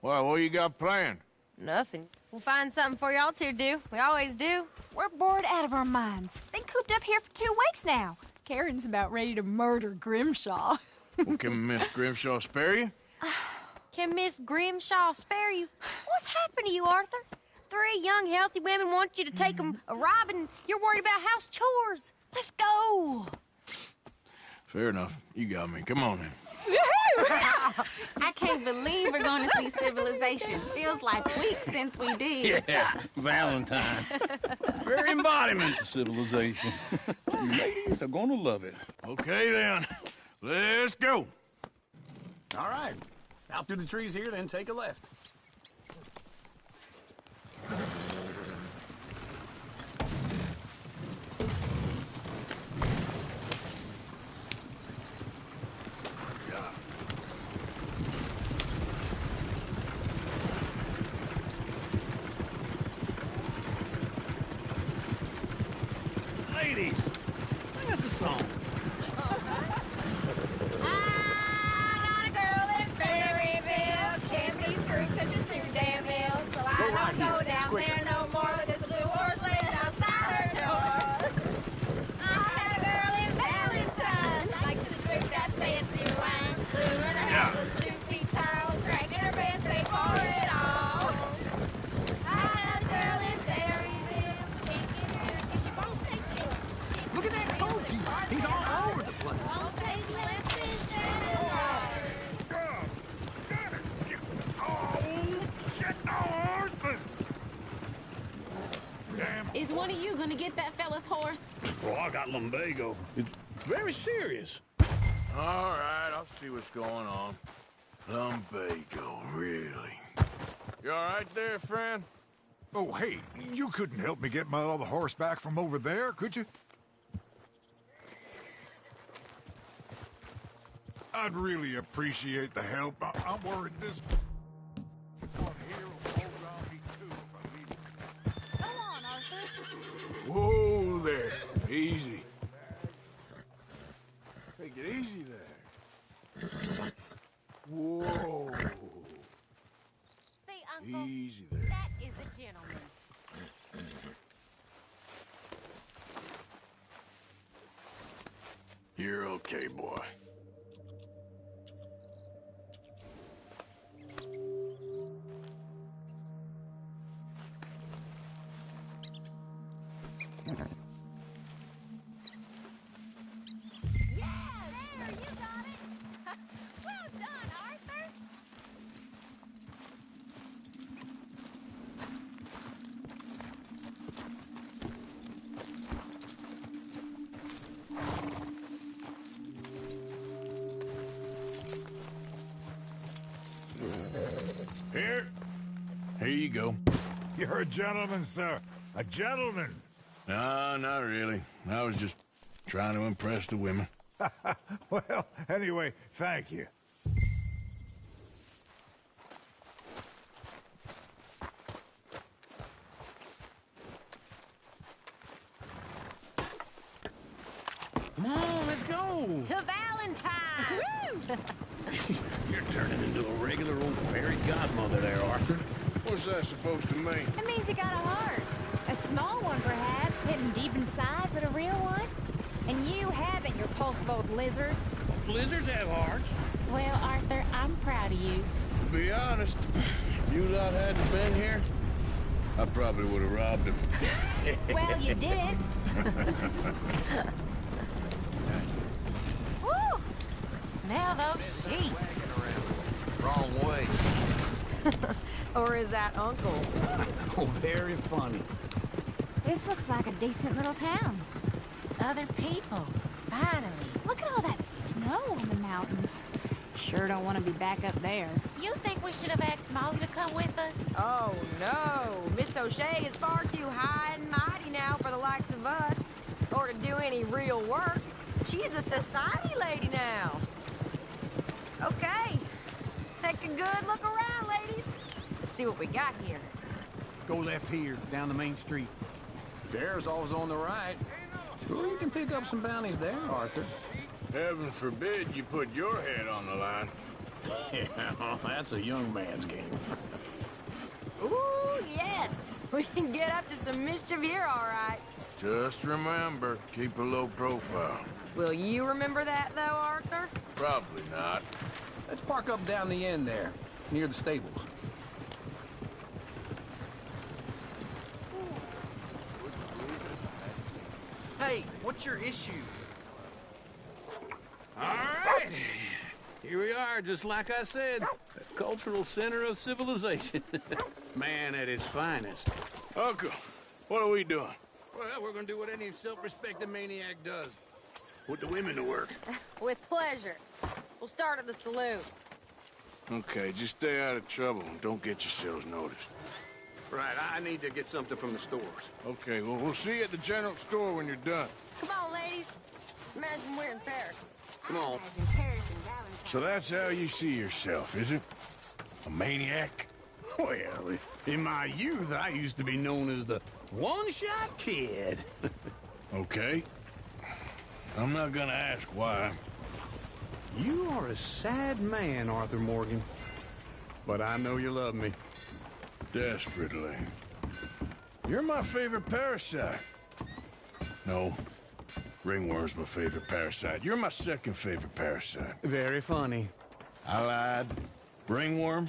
O: Well, what you got planned?
Q: Nothing. We'll find something for y'all to do. We always do.
P: We're bored out of our minds. Been cooped up here for 2 weeks now. Karen's about ready to murder Grimshaw.
O: Well, can Miss Grimshaw spare you?
Q: Can Miss Grimshaw spare you? What's happened to you, Arthur? 3 young, healthy women want you to take them a robbing. You're worried about house chores. Let's go.
O: Fair enough. You got me. Come on in.
R: I can't believe we're going to see civilization. Feels like weeks since we did.
K: Yeah, Valentine. Very embodiment of civilization. You ladies are going to love it.
O: Okay, then. Let's go.
S: All right. Out through the trees here, then take a left.
K: Ladies, sing us a song.
Q: I got a girl in Berryville. Can't be screwed 'cause she's too damn ill. So I don't go down there no more. There's a blue horse laying outside her door. I had a girl in Valentine. Likes to drink that fancy wine. Blue in her hair was 2 feet tall. Dragging her pants paid for it all. I had a girl in Berryville. Can't get her 'cause she won't stay still.
S: Oh, I got lumbago. It's very serious.
O: All right, I'll see what's going on. Lumbago, really? You all right there, friend?
T: Oh, hey, you couldn't help me get my other horse back from over there, could you? I'd really appreciate the help. I'm worried this one here will hold on me too if I leave it.
F: Go on, Arthur.
O: Whoa there. Easy. Take it easy there. Whoa.
F: See, Uncle,
O: Easy there.
F: that is a gentleman.
O: You're okay, boy.
F: Yeah, there, you got it. Well done, Arthur.
O: Here you go.
T: You're a gentleman, sir. A gentleman.
O: No, not really. I was just trying to impress the women.
T: Well, anyway, thank you.
S: Come on, let's go.
Q: To Valentine! Woo!
S: You're turning into a regular old fairy godmother there, Arthur.
O: What's that supposed to mean?
Q: It means you got a heart. A small one, perhaps, hidden deep inside, but a real one. And you haven't, you repulsive old lizard.
S: Lizards have hearts.
R: Well, Arthur, I'm proud of you.
O: To be honest, if you lot hadn't been here, I probably would have robbed him.
Q: Well, you didn't. Woo! Smell those sheep.
S: Wrong way.
Q: Or is that Uncle?
S: Oh, very funny.
Q: This looks like a decent little town. Other people, finally. Look at all that snow on the mountains. Sure don't want to be back up there.
R: You think we should have asked Molly to come with us?
Q: Oh, no. Miss O'Shea is far too high and mighty now for the likes of us, or to do any real work. She's a society lady now. Okay. Take a good look around, ladies. Let's see what we got here.
S: Go left here, down the main street. Bear's always on the right. Sure, you can pick up some bounties there, Arthur.
O: Heaven forbid you put your head on the line.
S: Yeah, that's a young man's game.
Q: Ooh, yes. We can get up to some mischief here, all right.
O: Just remember, keep a low profile.
Q: Will you remember that, though, Arthur?
O: Probably not.
S: Let's park up down the end there, near the stables.
H: Hey, what's your issue?
K: All right. Here we are, just like I said. The cultural center of civilization. Man at his finest.
O: Uncle, what are we doing?
S: Well, we're gonna do what any self-respecting maniac does. Put the women to work.
Q: With pleasure. We'll start at the saloon.
O: Okay, just stay out of trouble and don't get yourselves noticed.
S: Right, I need to get something from the stores.
O: Okay, well, we'll see you at the general store when you're done.
Q: Come on, ladies. Imagine we're in Paris.
S: Come on.
Q: Imagine Paris and Valentine.
O: So that's how you see yourself, is it? A maniac?
S: Well, in my youth, I used to be known as the one-shot kid.
O: Okay. I'm not gonna ask why.
S: You are a sad man, Arthur Morgan. But I know you love me.
O: Desperately. You're my favorite parasite. No. Ringworm's my favorite parasite. You're my second favorite parasite.
S: Very funny.
O: I lied. Ringworm,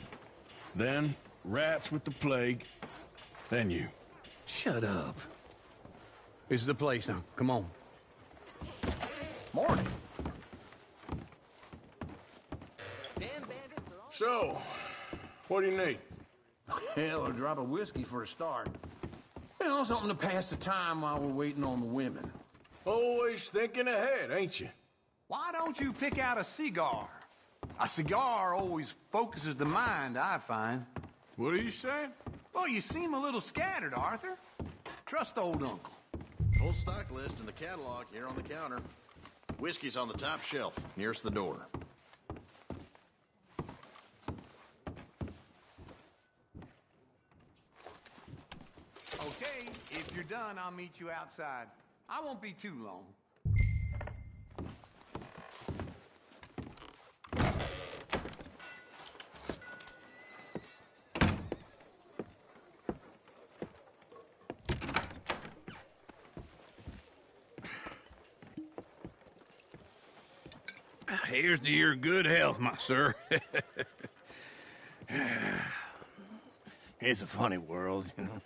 O: then rats with the plague, then you.
S: Shut up. This is the place now. Come on. Morning.
O: So, what do you need?
S: Hell, a drop of whiskey for a start. You know, something to pass the time while we're waiting on the women.
O: Always thinking ahead, ain't you?
S: Why don't you pick out a cigar? A cigar always focuses the mind, I find.
O: What are you saying?
S: Well, you seem a little scattered, Arthur. Trust old uncle.
U: Full stock list in the catalog here on the counter. Whiskey's on the top shelf, nearest the door.
S: Okay, if you're done, I'll meet you outside. I won't be too long.
O: Here's to your good health, my sir. It's a funny world, you know.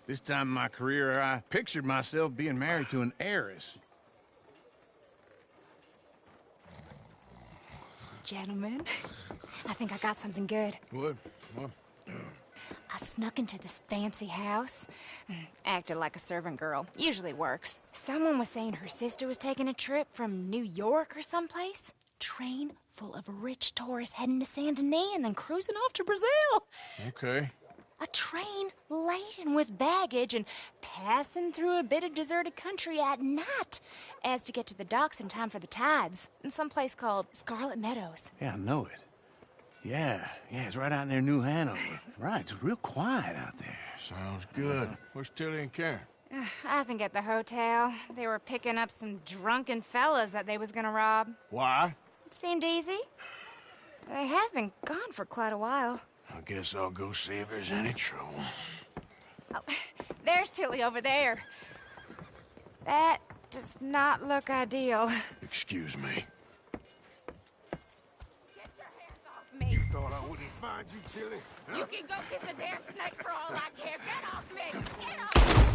O: This time in my career, I pictured myself being married to an heiress.
V: Gentlemen, I think I got something good.
O: What?
V: I snuck into this fancy house. Acted like a servant girl. Usually works. Someone was saying her sister was taking a trip from New York or someplace. Train full of rich tourists heading to Saint Denis and then cruising off to Brazil.
O: Okay.
V: A train laden with baggage and passing through a bit of deserted country at night as to get to the docks in time for the tides in some place called Scarlet Meadows.
O: Yeah, I know it. Yeah, it's right out near New Hanover. Right, it's real quiet out there. Sounds good. Where's Tilly and Karen?
V: I think at the hotel. They were picking up some drunken fellas that they was gonna rob.
O: Why?
V: It seemed easy. They have been gone for quite a while.
O: I guess I'll go see if there's any trouble.
V: Oh, there's Tilly over there. That does not look ideal.
O: Excuse me.
V: Me.
T: You thought I wouldn't find you, Tilly? Huh?
Q: You can go kiss a damn snake for all I care. Get off me! Get off!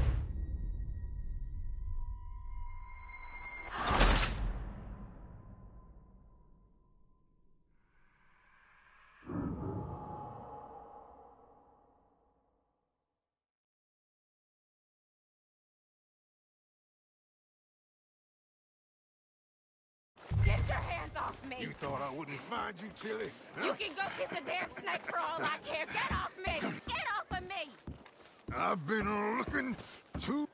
Q: Get your hands off me!
T: You thought I wouldn't find you, Tilly? Huh?
Q: You can go kiss a damn snake for all I care. Get off me! Get off of me!
T: I've been looking to...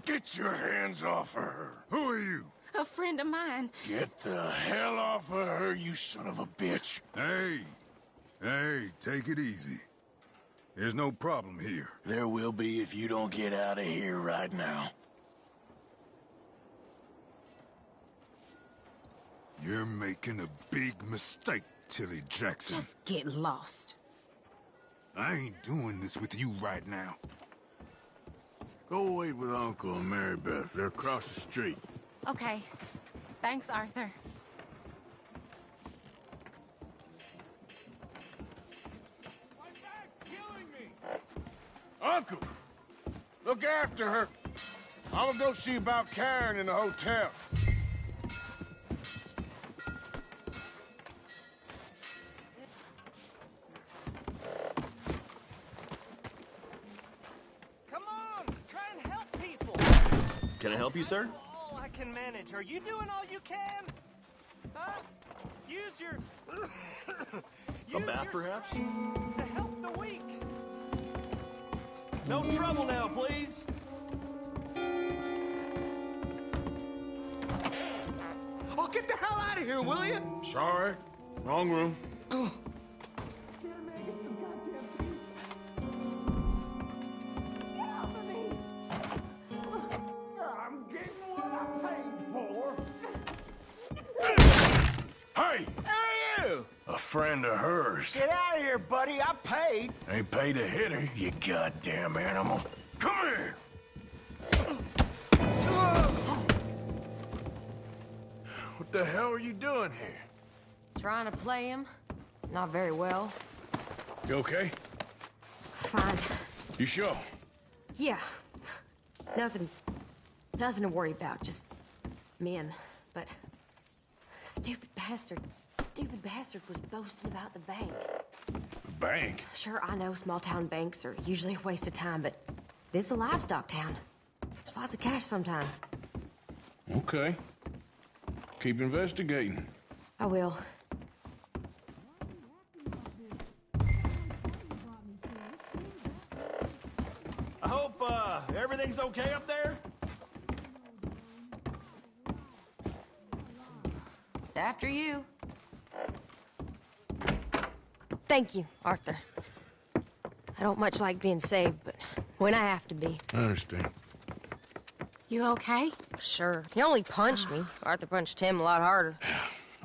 T: Get your hands off of her. Who are you?
R: A friend of mine.
O: Get the hell off of her, you son of a bitch.
T: Hey, take it easy. There's no problem here.
O: There will be if you don't get out of here right now.
T: You're making a big mistake, Tilly Jackson.
R: Just get lost.
T: I ain't doing this with you right now.
O: Go wait with Uncle and Mary Beth. They're across the street.
R: Okay. Thanks, Arthur.
D: Uncle, look after her. I'm gonna go see about Karen in the hotel.
W: Come on, try and help people.
X: Can I help you, sir?
W: All I can manage. Are you doing all you can? Huh? Use your...
X: A bath, perhaps?
W: To help the weak.
X: No trouble now, please.
W: Oh, get the hell out of here, will you?
D: Sorry, wrong room.
T: I'm getting what I paid for.
O: Hey!
W: Who are you?
O: A friend of hers.
W: Get out of here, buddy. I paid.
O: Ain't paid to hit her, you goddamn animal. Come here! What the hell are you doing here?
Y: Trying to play him. Not very well.
O: You okay?
Y: Fine.
O: You sure?
Y: Yeah. Nothing to worry about. Just men. But stupid bastard was boasting about the bank.
O: The bank?
Y: Sure, I know small town banks are usually a waste of time, but this is a livestock town. There's lots of cash sometimes.
O: Okay. Keep investigating.
Y: I will.
X: I hope, everything's okay up there?
Y: After you. Thank you, Arthur. I don't much like being saved, but when I have to be.
O: I understand.
V: You okay?
Y: Sure. He only punched me. Arthur punched him a lot harder.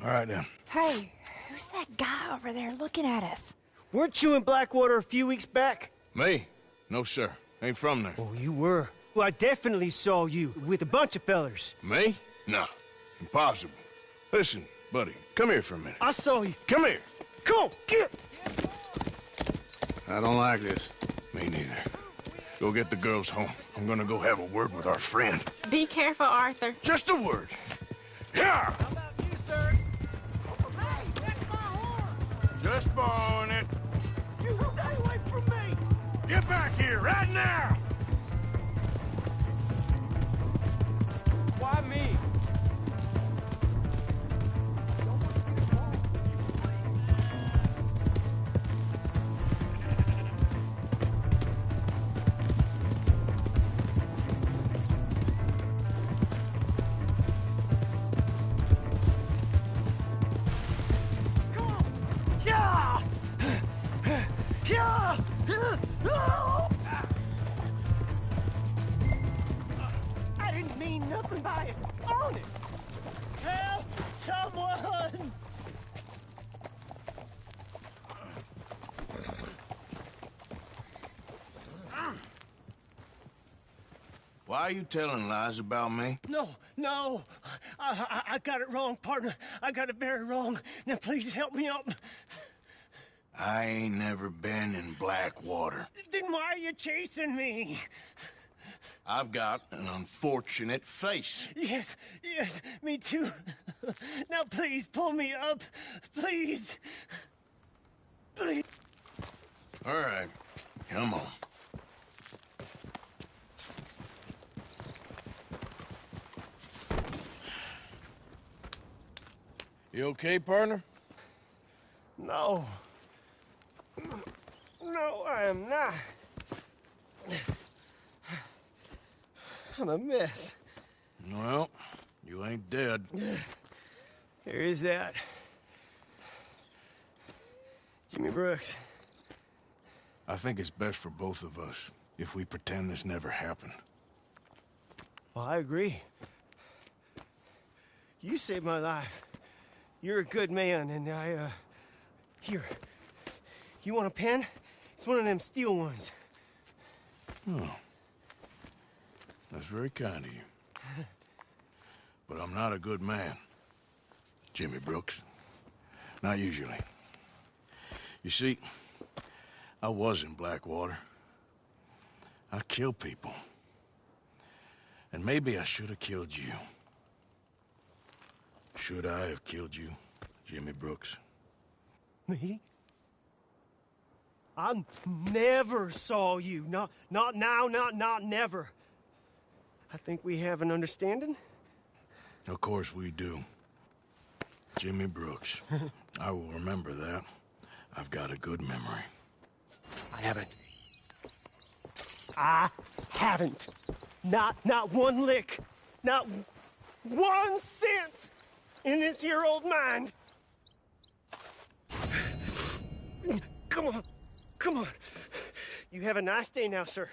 O: All right, then.
V: Hey, who's that guy over there looking at us?
W: Weren't you in Blackwater a few weeks back?
O: Me? No, sir. Ain't from there.
W: Oh, you were. Well, I definitely saw you with a bunch of fellers.
O: Me? No. Impossible. Listen, buddy, come here for a minute.
W: I saw you.
O: Come here.
W: Come on, get!
O: I don't like this. Me neither. Go get the girls home. I'm gonna go have a word with our friend.
V: Be careful, Arthur.
O: Just a word. Yeah!
W: How about you, sir?
L: Hey, that's my horse!
O: Just borrowing it.
W: You stay away from me!
O: Get back here right now!
W: Why me? I didn't mean nothing by it. Honest. Help someone!
O: Why are you telling lies about me?
W: No. I got it wrong, partner. I got it very wrong. Now please help me up.
O: I ain't never been in Blackwater.
W: Then why are you chasing me?
O: I've got an unfortunate face.
W: Yes, me too. Now please pull me up. Please. Please.
O: All right, come on. You okay, partner?
W: No. No, I am not. I'm a mess.
O: Well, you ain't dead.
W: There is that. Jimmy Brooks.
O: I think it's best for both of us if we pretend this never happened.
W: Well, I agree. You saved my life. You're a good man, and Here. You want a pen? It's one of them steel ones.
O: Oh. That's very kind of you. But I'm not a good man, Jimmy Brooks. Not usually. You see, I was in Blackwater. I killed people. And maybe I should have killed you. Should I have killed you, Jimmy Brooks?
W: Me? I never saw you. Not now, not never. I think we have an understanding.
O: Of course we do. Jimmy Brooks. I will remember that. I've got a good memory.
W: I haven't. Not one lick. Not 1 cent in this here old mind. Come on. You have a nice day now, sir.